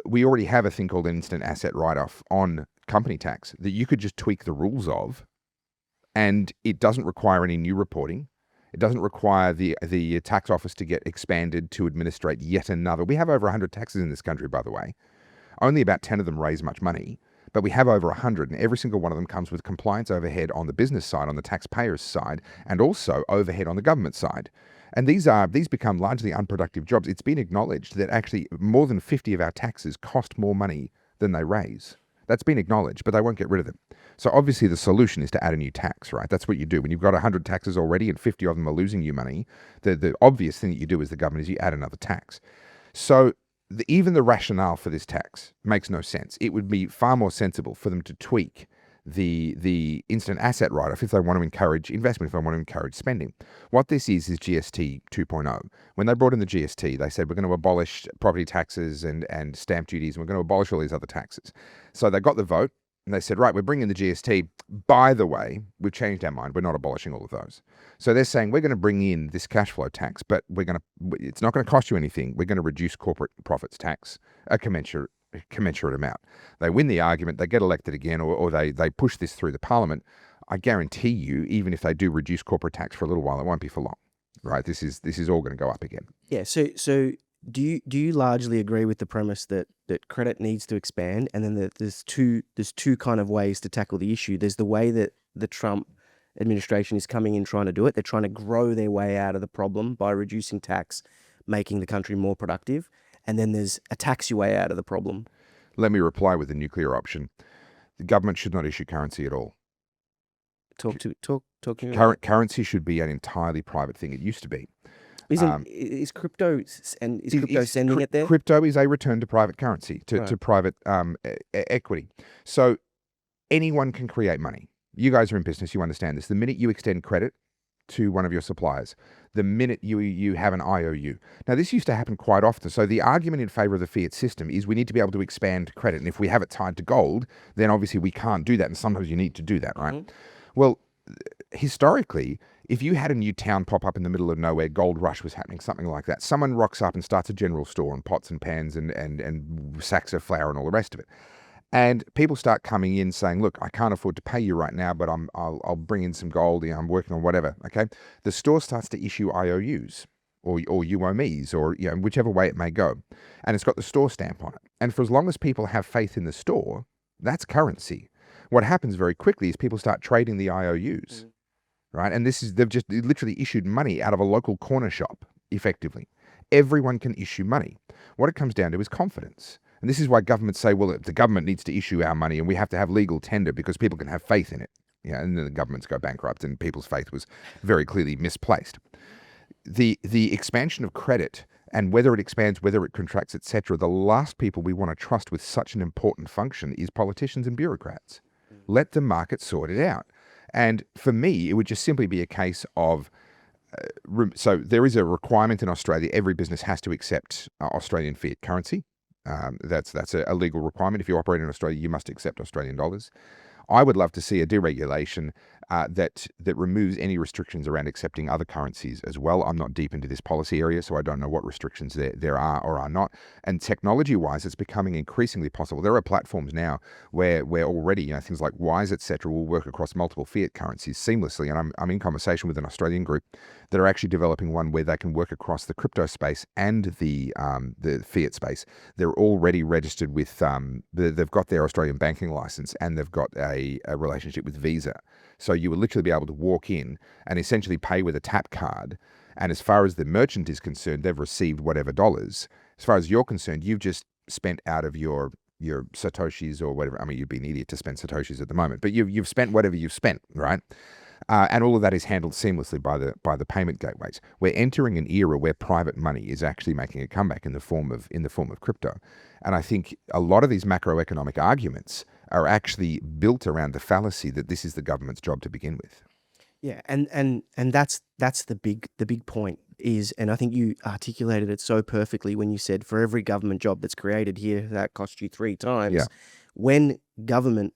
We already have a thing called an instant asset write-off on company tax that you could just tweak the rules of, and it doesn't require any new reporting. It doesn't require the tax office to get expanded to administrate yet another. We have over 100 taxes in this country, by the way. Only about 10 of them raise much money, but we have over 100, and every single one of them comes with compliance overhead on the business side, on the taxpayer's side, and also overhead on the government side. And these become largely unproductive jobs. It's been acknowledged that actually more than 50 of our taxes cost more money than they raise. That's been acknowledged, but they won't get rid of them. So obviously the solution is to add a new tax, right? That's what you do. When you've got 100 taxes already and 50 of them are losing you money, the obvious thing that you do as the government is you add another tax. So even the rationale for this tax makes no sense. It would be far more sensible for them to tweak the instant asset write-off if they want to encourage investment, if they want to encourage spending. What this is GST 2.0. When they brought in the GST, they said we're going to abolish property taxes and stamp duties, and we're going to abolish all these other taxes. So they got the vote, and they said, right, we're bringing the GST. By the way, we've changed our mind. We're not abolishing all of those. So they're saying we're going to bring in this cash flow tax, but it's not going to cost you anything. We're going to reduce corporate profits tax a commensurate amount. They win the argument, they get elected again, or they push this through the parliament. I guarantee you, even if they do reduce corporate tax for a little while, it won't be for long, right? This is all going to go up again. Yeah. So do you largely agree with the premise that credit needs to expand, and then there's two kind of ways to tackle the issue? There's the way that the Trump administration is coming in trying to do it. They're trying to grow their way out of the problem by reducing tax, making the country more productive. And then there's a tax your way out of the problem. Let me reply with the nuclear option. The government should not issue currency at all. Currency should be an entirely private thing. It used to be. Is crypto sending it there? Crypto is a return to private currency, to private equity. So anyone can create money. You guys are in business. You understand this. The minute you extend credit to one of your suppliers, the minute you have an IOU. Now, this used to happen quite often. So the argument in favor of the fiat system is we need to be able to expand credit. And if we have it tied to gold, then obviously we can't do that. And sometimes you need to do that, right? Mm-hmm. Well, historically, if you had a new town pop up in the middle of nowhere, gold rush was happening, something like that, someone rocks up and starts a general store and pots and pans and sacks of flour and all the rest of it. And people start coming in saying, look, I can't afford to pay you right now, but I'll bring in some gold. I'm working on whatever. Okay. The store starts to issue IOUs or UOMEs or whichever way it may go. And it's got the store stamp on it. And for as long as people have faith in the store, that's currency. What happens very quickly is people start trading the IOUs, right? And they've just literally issued money out of a local corner shop, effectively. Everyone can issue money. What it comes down to is confidence. And this is why governments say, well, the government needs to issue our money and we have to have legal tender because people can have faith in it. And then the governments go bankrupt and people's faith was very clearly misplaced. The expansion of credit and whether it expands, whether it contracts, etc., the last people we want to trust with such an important function is politicians and bureaucrats. Let the market sort it out. And for me, it would just simply be a case of so there is a requirement in Australia. Every business has to accept Australian fiat currency. That's a legal requirement. If you operate in Australia, you must accept Australian dollars. I would love to see a deregulation that removes any restrictions around accepting other currencies as well. I'm not deep into this policy area, so I don't know what restrictions there are or are not. And technology-wise, it's becoming increasingly possible. There are platforms now where already, things like Wise, etc., will work across multiple fiat currencies seamlessly. And I'm in conversation with an Australian group that are actually developing one where they can work across the crypto space and the fiat space. They're already registered with they've got their Australian banking license, and they've got a relationship with Visa. So you will literally be able to walk in and essentially pay with a tap card. And as far as the merchant is concerned, they've received whatever dollars. As far as you're concerned, you've just spent out of your Satoshis or whatever. I mean, you'd be an idiot to spend Satoshis at the moment, but you've spent whatever you've spent, right? And all of that is handled seamlessly by the payment gateways. We're entering an era where private money is actually making a comeback in the form of crypto. And I think a lot of these macroeconomic arguments are actually built around the fallacy that this is the government's job to begin with. Yeah, and that's the big point is, and I think you articulated it so perfectly when you said for every government job that's created here, that costs you 3 times. Yeah. When government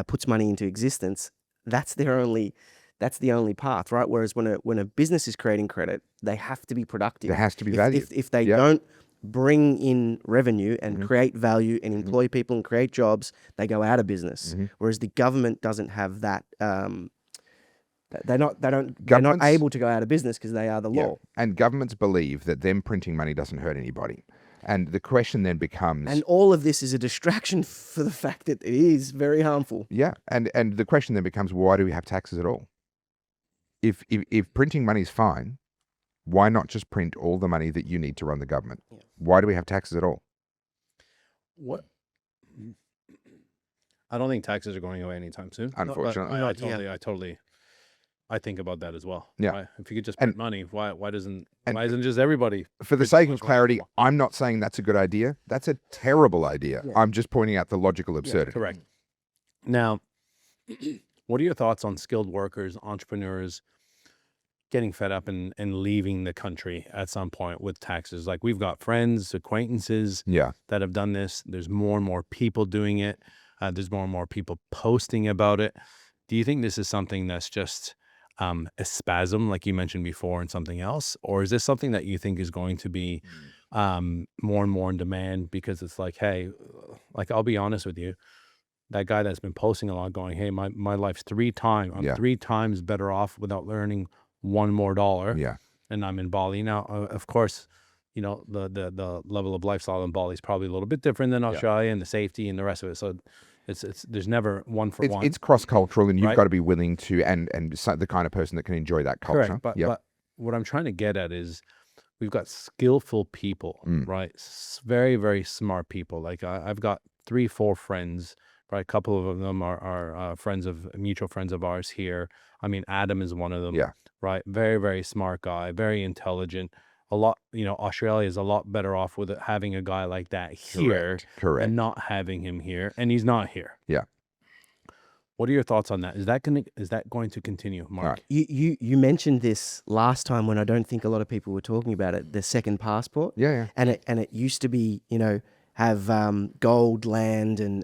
puts money into existence, that's the only path, right? Whereas when a business is creating credit, they have to be productive. There has to be value. If they don't bring in revenue and create value and employ people and create jobs, they go out of business. Whereas the government doesn't have that. They're not able to go out of business because they are the law. And governments believe that them printing money doesn't hurt anybody. And the question then becomes... And all of this is a distraction for the fact that it is very harmful. Yeah, and the question then becomes, why do we have taxes at all? If printing money is fine, why not just print all the money that you need to run the government? Yeah. Why do we have taxes at all? What? I don't think taxes are going away anytime soon. Unfortunately. I think about that as well. Yeah. Right? If you could just print money, why isn't just everybody? For the sake of clarity, I'm not saying that's a good idea. That's a terrible idea. Yeah. I'm just pointing out the logical absurdity. Yeah, correct. Now, what are your thoughts on skilled workers, entrepreneurs getting fed up and leaving the country at some point with taxes? Like, we've got friends, acquaintances that have done this. There's more and more people doing it. There's more and more people posting about it. Do you think this is something that's just a spasm, like you mentioned before, and something else? Or is this something that you think is going to be more and more in demand? Because it's like, hey, like, I'll be honest with you, that guy that's been posting a lot going, hey, my life's 3 times, I'm 3 times better off without earning $1 more. Yeah. And I'm in Bali. Now, of course, the level of lifestyle in Bali is probably a little bit different than Australia, and the safety and the rest of it. So it's there's never one for one. It's cross-cultural, and you've got to be willing to, and the kind of person that can enjoy that culture. Correct. But what I'm trying to get at is, we've got skillful people, right? Very, very smart people. Like, I've got 3-4 friends, right? A couple of them are mutual friends of ours here. I mean, Adam is one of them, right? Very, very smart guy, very intelligent. Australia is a lot better off with having a guy like that here, correct, and not having him here, and he's not here. Yeah. What are your thoughts on that? Is that going to continue, Mark? Right. You mentioned this last time when I don't think a lot of people were talking about it, the second passport. Yeah. And it used to be, have gold, land,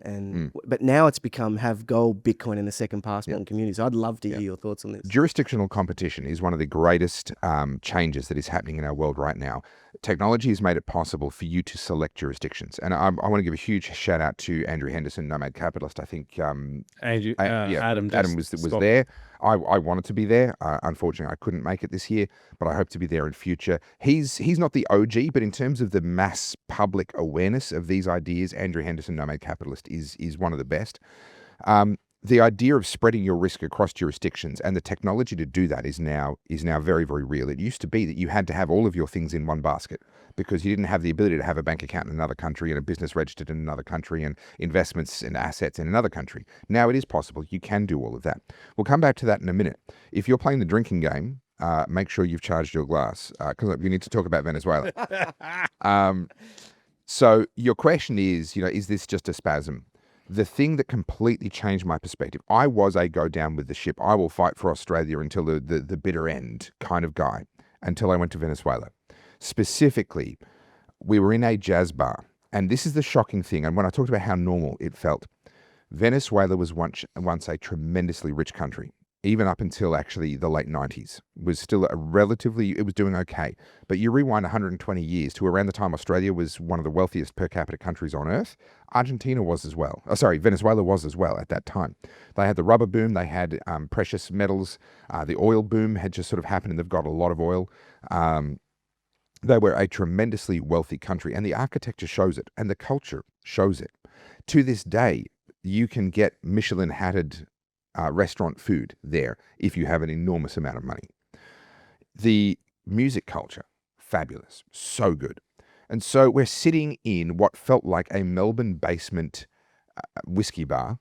but now it's become have gold, Bitcoin, and the second passport in communities. I'd love to hear your thoughts on this. Jurisdictional competition is one of the greatest changes that is happening in our world right now. Technology has made it possible for you to select jurisdictions. And I want to give a huge shout out to Andrew Henderson, Nomad Capitalist. I think Adam was there. I wanted to be there. Unfortunately, I couldn't make it this year, but I hope to be there in future. He's not the OG, but in terms of the mass public awareness of these ideas, Andrew Henderson, Nomad Capitalist, is one of the best. The idea of spreading your risk across jurisdictions and the technology to do that is now very, very real. It used to be that you had to have all of your things in one basket because you didn't have the ability to have a bank account in another country and a business registered in another country and investments and assets in another country. Now it is possible. You can do all of that. We'll come back to that in a minute. If you're playing the drinking game, make sure you've charged your glass because we need to talk about Venezuela. So your question is this just a spasm? The thing that completely changed my perspective, I was a go down with the ship, I will fight for Australia until the bitter end kind of guy, until I went to Venezuela. Specifically, we were in a jazz bar, and this is the shocking thing, and when I talked about how normal it felt, Venezuela was once a tremendously rich country. even up until actually the late 90s, was still a relatively, it was doing okay. But you rewind 120 years to around the time Australia was one of the wealthiest per capita countries on earth, Argentina was as well. Oh, sorry, Venezuela was as well at that time. They had the rubber boom, they had precious metals, the oil boom had just sort of happened, and they've got a lot of oil. They were a tremendously wealthy country, and the architecture shows it, and the culture shows it. To this day, you can get Michelin-hatted restaurant food there if you have an enormous amount of money. The music culture, fabulous, so good. And so we're sitting in what felt like a Melbourne basement whiskey bar,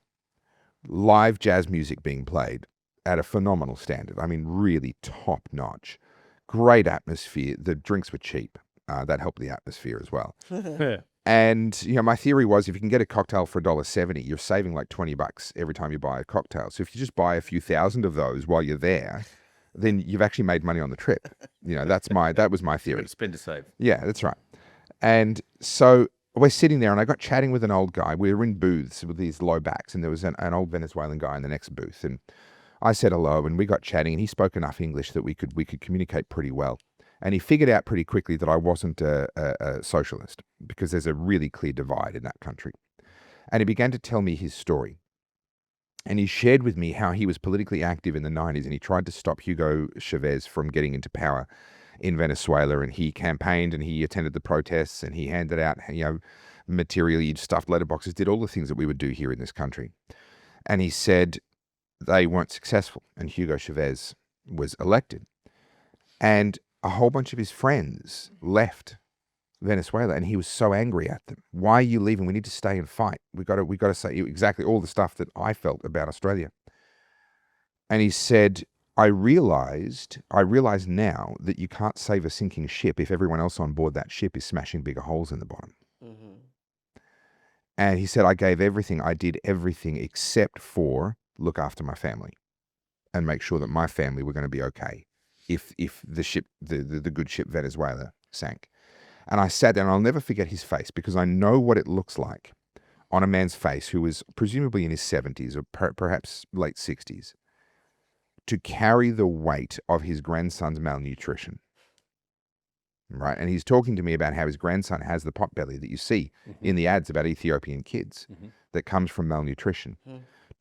live jazz music being played at a phenomenal standard. I mean, really top notch. Great atmosphere. The drinks were cheap. That helped the atmosphere as well. Yeah. And, you know, my theory was if you can get a cocktail for $1.70, you're saving like $20 every time you buy a cocktail. So if you just buy a few thousand of those while you're there, then you've actually made money on the trip. You know, that was my theory. Spend to save. Yeah, that's right. And so we're sitting there, and I got chatting with an old guy. We were in booths with these low backs, and there was an old Venezuelan guy in the next booth. And I said hello, and we got chatting, and he spoke enough English that we could communicate pretty well. And he figured out pretty quickly that I wasn't a socialist, because there's a really clear divide in that country. And he began to tell me his story. And he shared with me how he was politically active in the 90s, and he tried to stop Hugo Chavez from getting into power in Venezuela. And he campaigned, and he attended the protests, and he handed out, you know, material, he stuffed letterboxes, did all the things that we would do here in this country. And he said they weren't successful, and Hugo Chavez was elected. And a whole bunch of his friends left Venezuela, and he was so angry at them. Why are you leaving? We need to stay and fight. We got to say exactly all the stuff that I felt about Australia. And he said, I realized now that you can't save a sinking ship if everyone else on board that ship is smashing bigger holes in the bottom. Mm-hmm. And he said, I gave everything, I did everything except for look after my family and make sure that my family were going to be okay if the ship, the good ship Venezuela sank. And I sat down, and I'll never forget his face, because I know what it looks like on a man's face who was presumably in his 70s or perhaps late 60s to carry the weight of his grandson's malnutrition. Right? And he's talking to me about how his grandson has the potbelly that you see in the ads about Ethiopian kids that comes from malnutrition.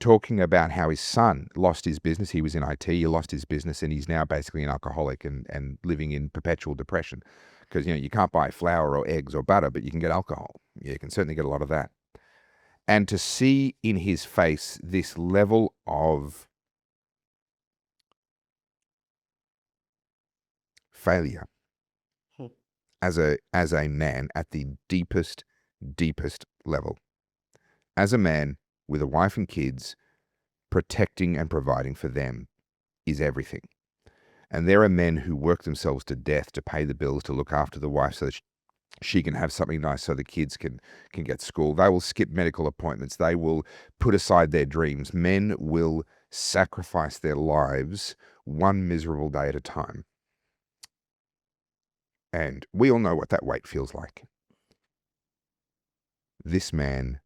Talking about how his son lost his business. He was in IT, he lost his business, and he's now basically an alcoholic and living in perpetual depression. Because, you know, you can't buy flour or eggs or butter, but you can get alcohol. Yeah, you can certainly get a lot of that. And to see in his face this level of failure as a man at the deepest level, as a man with a wife and kids, protecting and providing for them is everything. And there are men who work themselves to death to pay the bills, to look after the wife so that she can have something nice so the kids can get school. They will skip medical appointments. They will put aside their dreams. Men will sacrifice their lives one miserable day at a time. And we all know what that weight feels like. This man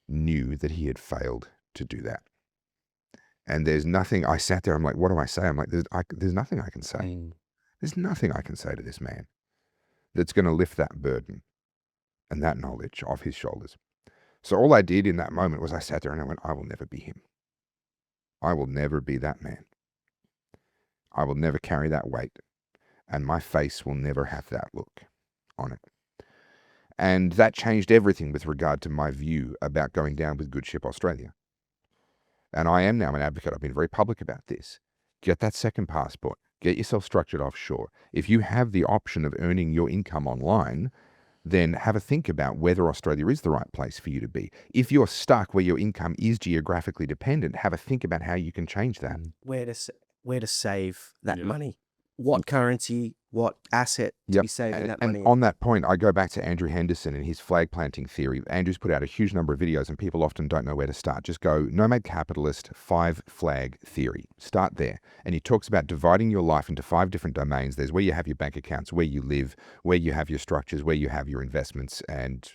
knew that he had failed to do that. And there's nothing, I sat there, I'm like, what do I say? I'm like, there's nothing I can say. There's nothing I can say to this man that's going to lift that burden and that knowledge off his shoulders. So all I did in that moment was I sat there and I went, I will never be him. I will never be that man. I will never carry that weight. And my face will never have that look on it. And that changed everything with regard to my view about going down with Good Ship Australia. And I am now an advocate. I've been very public about this. Get that second passport. Get yourself structured offshore. If you have the option of earning your income online, then have a think about whether Australia is the right place for you to be. If you're stuck where your income is geographically dependent, have a think about how you can change that. Where to save that money? What currency, what asset to be saving that money? And on that point, I go back to Andrew Henderson and his flag planting theory. Andrew's put out a huge number of videos, and people often don't know where to start. Just go Nomad Capitalist 5 flag theory. Start there. And he talks about dividing your life into 5 different domains. There's where you have your bank accounts, where you live, where you have your structures, where you have your investments, and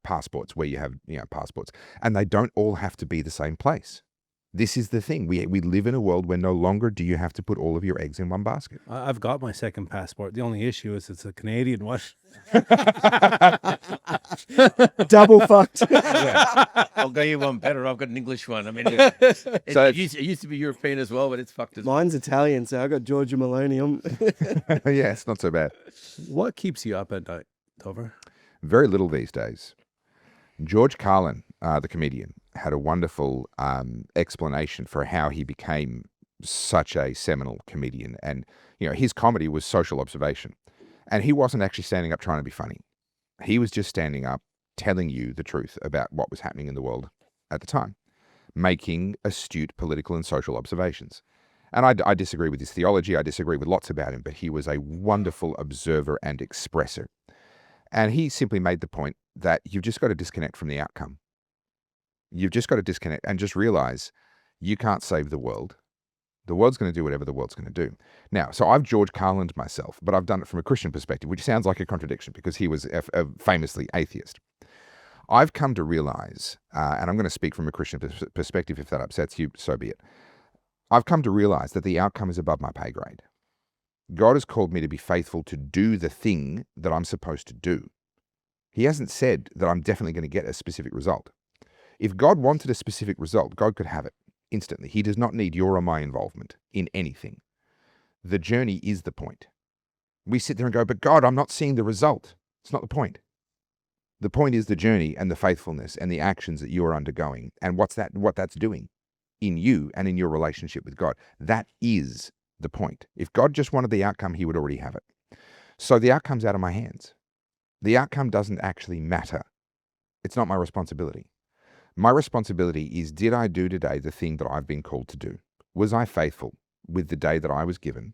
passports, where you have passports. And they don't all have to be the same place. This is the thing. We live in a world where no longer do you have to put all of your eggs in one basket. I've got my second passport. The only issue is it's a Canadian one. Double fucked. I'll go you one better. I've got an English one. I mean, it used to be European as well, but it's fucked as well. Mine's Italian, so I got Giorgio Meloni. Yeah, it's not so bad. What keeps you up at night, Topher? Very little these days. George Carlin, the comedian, had a wonderful explanation for how he became such a seminal comedian. And, his comedy was social observation. And he wasn't actually standing up trying to be funny. He was just standing up, telling you the truth about what was happening in the world at the time, making astute political and social observations. And I disagree with his theology. I disagree with lots about him, but he was a wonderful observer and expresser. And he simply made the point that you've just got to disconnect from the outcome. You've just got to disconnect and just realize you can't save the world. The world's going to do whatever the world's going to do. Now, so I've George Carlin'd myself, but I've done it from a Christian perspective, which sounds like a contradiction because he was a famously atheist. I've come to realize, and I'm going to speak from a Christian perspective, if that upsets you, so be it. I've come to realize that the outcome is above my pay grade. God has called me to be faithful to do the thing that I'm supposed to do. He hasn't said that I'm definitely going to get a specific result. If God wanted a specific result, God could have it instantly. He does not need your or my involvement in anything. The journey is the point. We sit there and go, but God, I'm not seeing the result. It's not the point. The point is the journey and the faithfulness and the actions that you are undergoing and what that's doing in you and in your relationship with God. That is the point. If God just wanted the outcome, he would already have it. So the outcome's out of my hands. The outcome doesn't actually matter. It's not my responsibility. My responsibility is, did I do today the thing that I've been called to do? Was I faithful with the day that I was given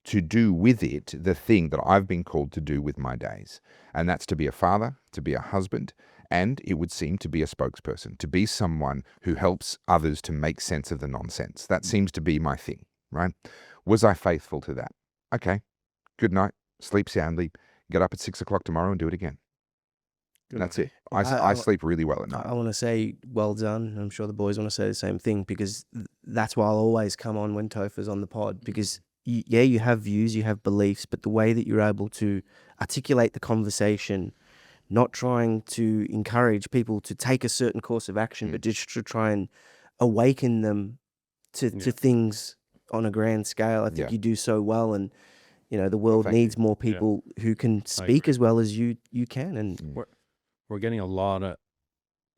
to do with it the thing that I've been called to do with my days? And that's to be a father, to be a husband, and it would seem to be a spokesperson, to be someone who helps others to make sense of the nonsense. That seems to be my thing, right? Was I faithful to that? Okay, good night, sleep soundly, get up at 6 o'clock tomorrow and do it again. And that's it. I sleep really well at night. I want to say well done. I'm sure the boys want to say the same thing, because that's why I'll always come on when Topher's on the pod, because you have views, you have beliefs, but the way that you're able to articulate the conversation, not trying to encourage people to take a certain course of action, but just to try and awaken them to things on a grand scale. I think you do so well, and the world needs more people who can speak as well as you can. And we're getting a lot of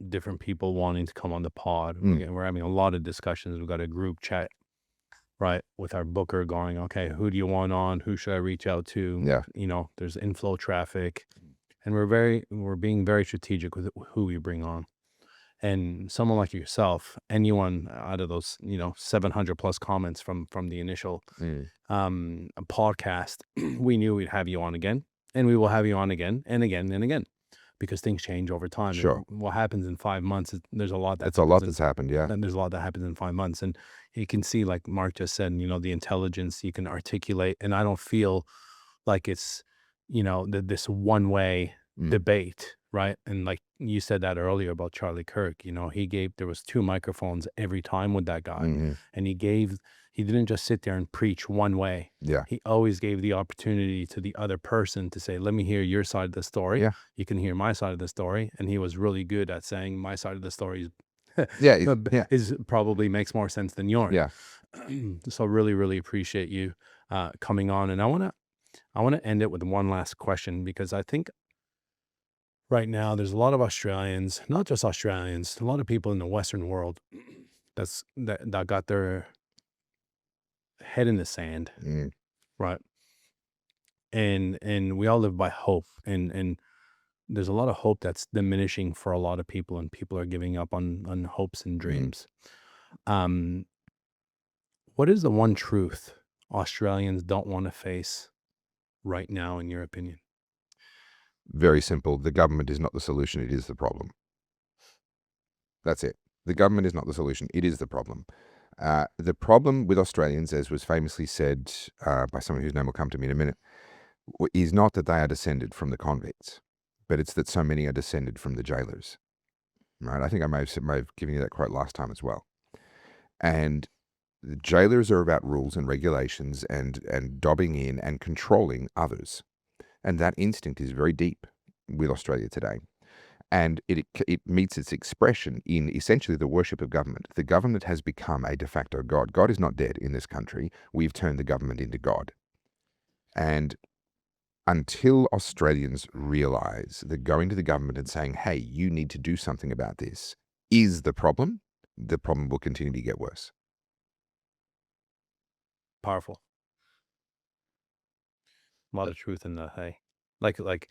different people wanting to come on the pod. We're having a lot of discussions. We've got a group chat, right, with our booker going, okay, who do you want on? Who should I reach out to? Yeah. There's inflow traffic, and we're being very strategic with who we bring on. And someone like yourself, anyone out of those, 700 plus comments from the initial podcast, we knew we'd have you on again, and we will have you on again and again and again, because things change over time. Sure. And what happens in 5 months, there's a lot that's happened, yeah. And there's a lot that happens in 5 months. And you can see, like Mark just said, the intelligence you can articulate. And I don't feel like it's, this one-way debate, right? And like you said that earlier about Charlie Kirk, there was 2 microphones every time with that guy. And he didn't just sit there and preach one way. Yeah. He always gave the opportunity to the other person to say, let me hear your side of the story. Yeah. You can hear my side of the story. And he was really good at saying my side of the story is probably makes more sense than yours. Yeah. So really, really appreciate you coming on. And I want to end it with one last question, because I think right now there's a lot of Australians, not just Australians, a lot of people in the Western world that got their head in the sand, right? And we all live by hope, and there's a lot of hope that's diminishing for a lot of people, and people are giving up on hopes and dreams. What is the one truth Australians don't want to face right now, in your opinion? Very simple. The government is not the solution. It is the problem. That's it. The government is not the solution. It is the problem. The problem with Australians, as was famously said by someone whose name will come to me in a minute, is not that they are descended from the convicts, but it's that so many are descended from the jailers. Right? I think I may have given you that quote last time as well. And the jailers are about rules and regulations and dobbing in and controlling others. And that instinct is very deep with Australia today. And it meets its expression in essentially the worship of government. The government has become a de facto God. God is not dead in this country. We've turned the government into God. And until Australians realize that going to the government and saying, hey, you need to do something about this is the problem will continue to get worse. Powerful. A lot of truth in that. Hey, like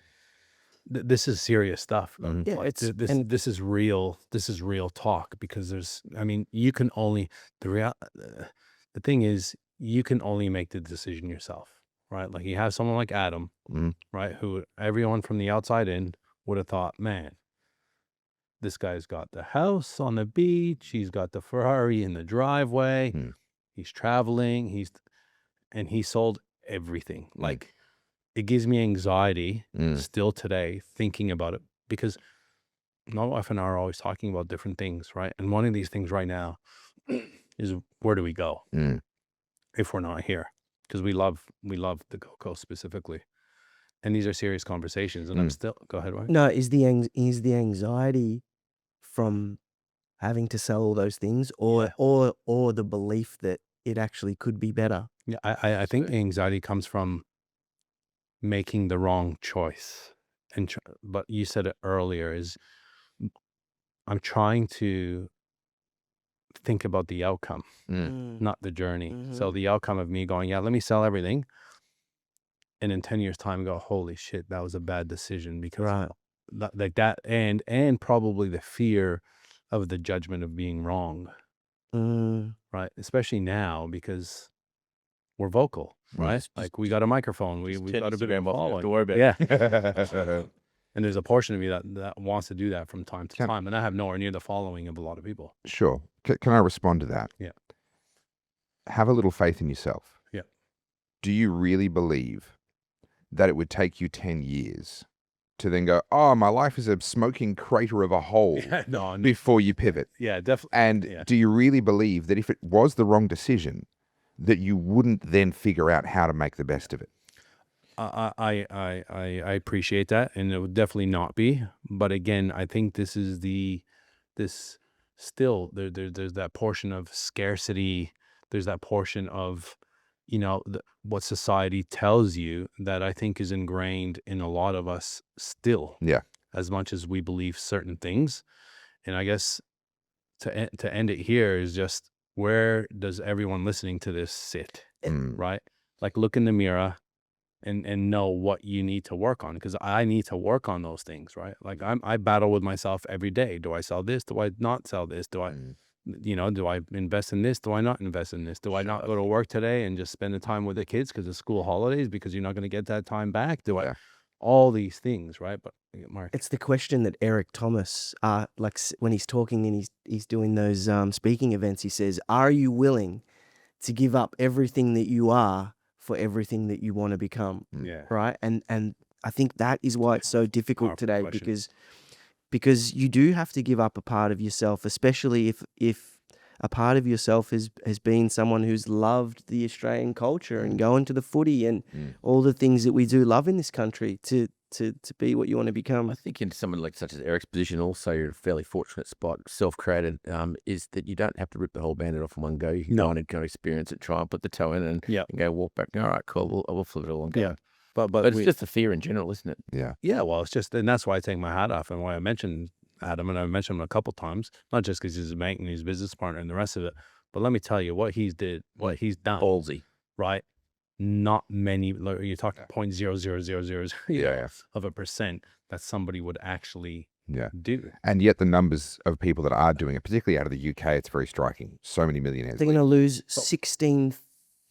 this is serious stuff. Yeah, Like, this is real. This is real talk, because you can only, the thing is, you can only make the decision yourself, right? Like, you have someone like Adam, right, who everyone from the outside in would have thought, man, this guy's got the house on the beach, he's got the Ferrari in the driveway, he's traveling, and he sold everything. Like, it gives me anxiety still today thinking about it, because my wife and I are always talking about different things, right? And one of these things right now is, where do we go if we're not here? Because we love the Gold Coast specifically, and these are serious conversations. And I'm still, go ahead, Ryan. No, is the anxiety from having to sell all those things, or the belief that it actually could be better? Yeah, I think the anxiety comes from making the wrong choice. But you said it earlier, is I'm trying to think about the outcome, not the journey. So the outcome of me going, yeah, let me sell everything, and in 10 years time go, holy shit, that was a bad decision, because like that, and probably the fear of the judgment of being wrong, right? Especially now, because we're vocal, right? Like, we got a microphone, we got a bit of a following. Yeah. And there's a portion of me that wants to do that from time to time, and I have nowhere near the following of a lot of people. Sure. Can I respond to that? Yeah. Have a little faith in yourself. Yeah. Do you really believe that it would take you 10 years to then go, oh, my life is a smoking crater of a hole before you pivot? Yeah, definitely. And do you really believe that if it was the wrong decision, that you wouldn't then figure out how to make the best of it? I appreciate that, and it would definitely not be. But again, I think this is there's that portion of scarcity. There's that portion of, what society tells you, that I think is ingrained in a lot of us still. Yeah. As much as we believe certain things. And I guess to end it here is just, where does everyone listening to this sit? Right? Like, look in the mirror and know what you need to work on, because I need to work on those things, right? Like, I battle with myself every day. Do I sell this? Do I not sell this? Do I, do I invest in this? Do I not invest in this? Do I not go to work today and just spend the time with the kids because of school holidays, because you're not going to get that time back? Do I, all these things, right? But Mark, it's the question that Eric Thomas, like, when he's talking and he's doing those speaking events, he says, are you willing to give up everything that you are for everything that you want to become? Yeah. Right. And I think that is why it's so difficult today, because you do have to give up a part of yourself, especially if a part of yourself has been someone who's loved the Australian culture and going to the footy and all the things that we do love in this country, to be what you want to become. I think in someone like such as Eric's position, also you're in a fairly fortunate spot, self-created, is that you don't have to rip the whole bandit off in one go. You can go on and go experience it, try and put the toe in, and go walk back. All right, cool. We'll flip it all and go. Yeah. But it's just the fear in general, isn't it? Yeah. Yeah. Well, it's just, and that's why I take my hat off, and why I mentioned Adam, and I mentioned him a couple times, not just because he's a bank and he's a business partner and the rest of it, but let me tell you what he's done. Ballsy. Right? Not many, you're talking 0.00000 of a percent that somebody would actually do. And yet the numbers of people that are doing it, particularly out of the UK, it's very striking. So many millionaires. They're going to lose 16,000,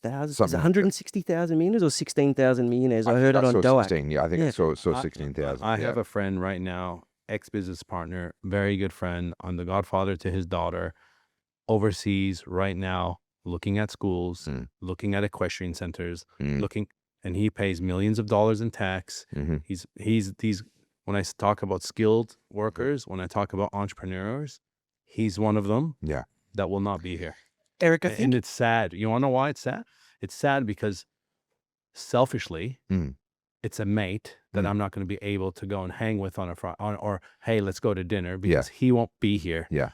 160,000 millionaires or 16,000 millionaires? I heard it on DOAC. 16, I think I saw 16,000. I have a friend right now, ex-business partner, very good friend. I'm the godfather to his daughter, overseas right now, looking at schools, looking at equestrian centers, and he pays millions of dollars in tax. He's when I talk about skilled workers, when I talk about entrepreneurs, he's one of them. Yeah. That will not be here. Eric, I And think it's sad. You want to know why it's sad? It's sad because selfishly, it's a mate that I'm not going to be able to go and hang with on a Friday, or hey, let's go to dinner because he won't be here. Yeah.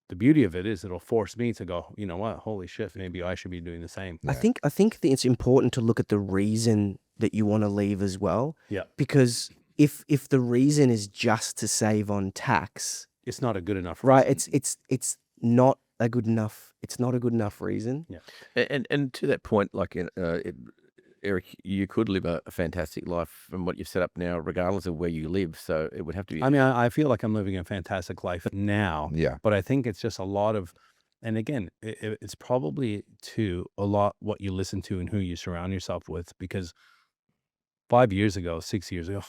The beauty of it is it'll force me to go, you know what? Holy shit, maybe I should be doing the same. I think that it's important to look at the reason that you want to leave as well. Yeah. Because if the reason is just to save on tax, it's not a good enough reason. Right. It's not a good enough. It's not a good enough reason. Yeah. And to that point, like Eric, you could live a fantastic life from what you've set up now, regardless of where you live. So it would have to be. I mean, I feel like I'm living a fantastic life now. Yeah. But I think it's just a lot of, and again, it's probably too a lot what you listen to and who you surround yourself with. Because 5 years ago, 6 years ago,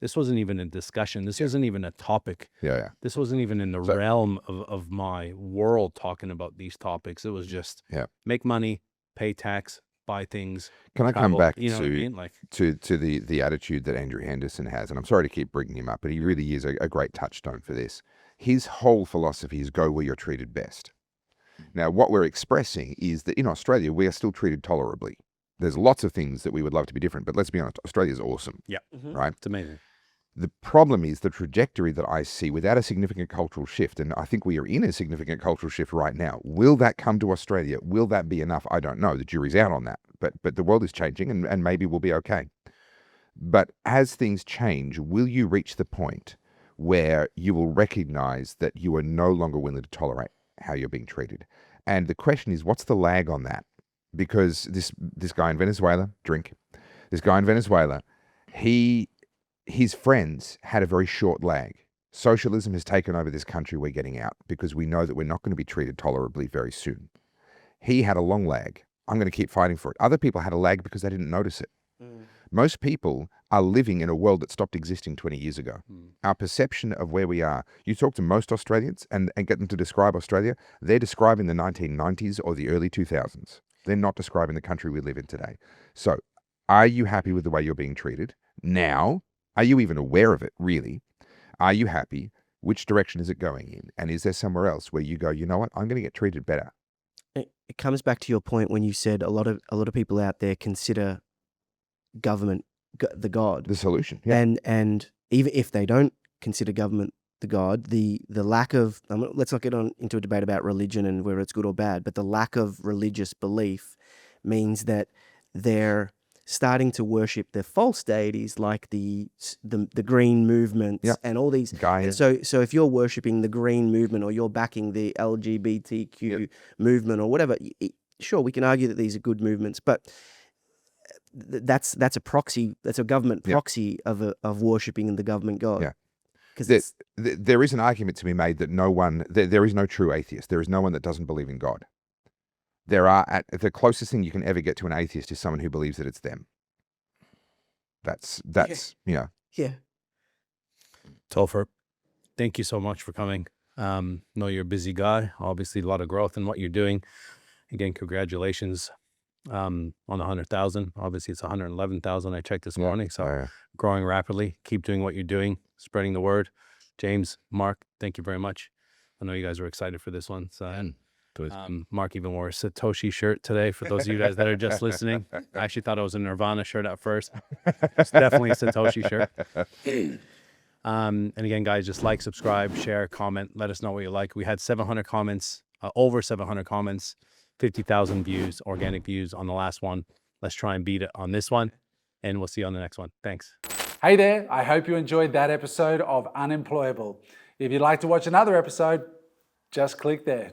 this wasn't even a discussion. This wasn't even a topic. Yeah. This wasn't even in the realm of my world talking about these topics. It was just make money, pay tax, buy things. Can I come back you know to what I mean? Like, to the attitude that Andrew Henderson has? And I'm sorry to keep bringing him up, but he really is a great touchstone for this. His whole philosophy is go where you're treated best. Now, what we're expressing is that in Australia, we are still treated tolerably. There's lots of things that we would love to be different, but let's be honest, Australia's awesome. Yeah. Right? It's amazing. The problem is the trajectory that I see without a significant cultural shift, and I think we are in a significant cultural shift right now. Will that come to Australia? Will that be enough? I don't know. The jury's out on that. But the world is changing, and maybe we'll be okay. But as things change, will you reach the point where you will recognize that you are no longer willing to tolerate how you're being treated? And the question is, what's the lag on that? Because this guy in Venezuela, this guy in Venezuela, his friends had a very short lag. Socialism has taken over this country. We're getting out because we know that we're not going to be treated tolerably very soon. He had a long lag. I'm going to keep fighting for it. Other people had a lag because they didn't notice it. Most people are living in a world that stopped existing 20 years ago. Our perception of where we are, you talk to most Australians and get them to describe Australia, they're describing the 1990s or the early 2000s. They're not describing the country we live in today. So are you happy with the way you're being treated now? Are you even aware of it, really? Are you happy? Which direction is it going in? And is there somewhere else where you go, you know what, I'm going to get treated better? It comes back to your point when you said a lot of people out there consider government the God. The solution. Yeah. And even if they don't consider government the God, the lack of, let's not get on into a debate about religion and whether it's good or bad, but the lack of religious belief means that they're starting to worship the false deities like the green movements and all these guys. So if you're worshiping the green movement or you're backing the LGBTQ movement or whatever, sure, we can argue that these are good movements, but that's a proxy. That's a government proxy of worshiping the government God. Yeah. Because there is an argument to be made that there is no true atheist. There is no one that doesn't believe in God. The closest thing you can ever get to an atheist is someone who believes that it's them. That's Yeah. Topher, thank you so much for coming. Know you're a busy guy. Obviously, a lot of growth in what you're doing. Again, congratulations on the 100,000. Obviously, it's 111,000 I checked this morning. So growing rapidly. Keep doing what you're doing, spreading the word. James, Mark, thank you very much. I know you guys are excited for this one. So, Mark even wore a Satoshi shirt today for those of you guys that are just listening. I actually thought it was a Nirvana shirt at first. It's definitely a Satoshi shirt. And again, guys, just like, subscribe, share, comment. Let us know what you like. We had 700 comments, over 700 comments, 50,000 views, organic views on the last one. Let's try and beat it on this one. And we'll see you on the next one. Thanks. Hey there. I hope you enjoyed that episode of Unemployable. If you'd like to watch another episode, just click there.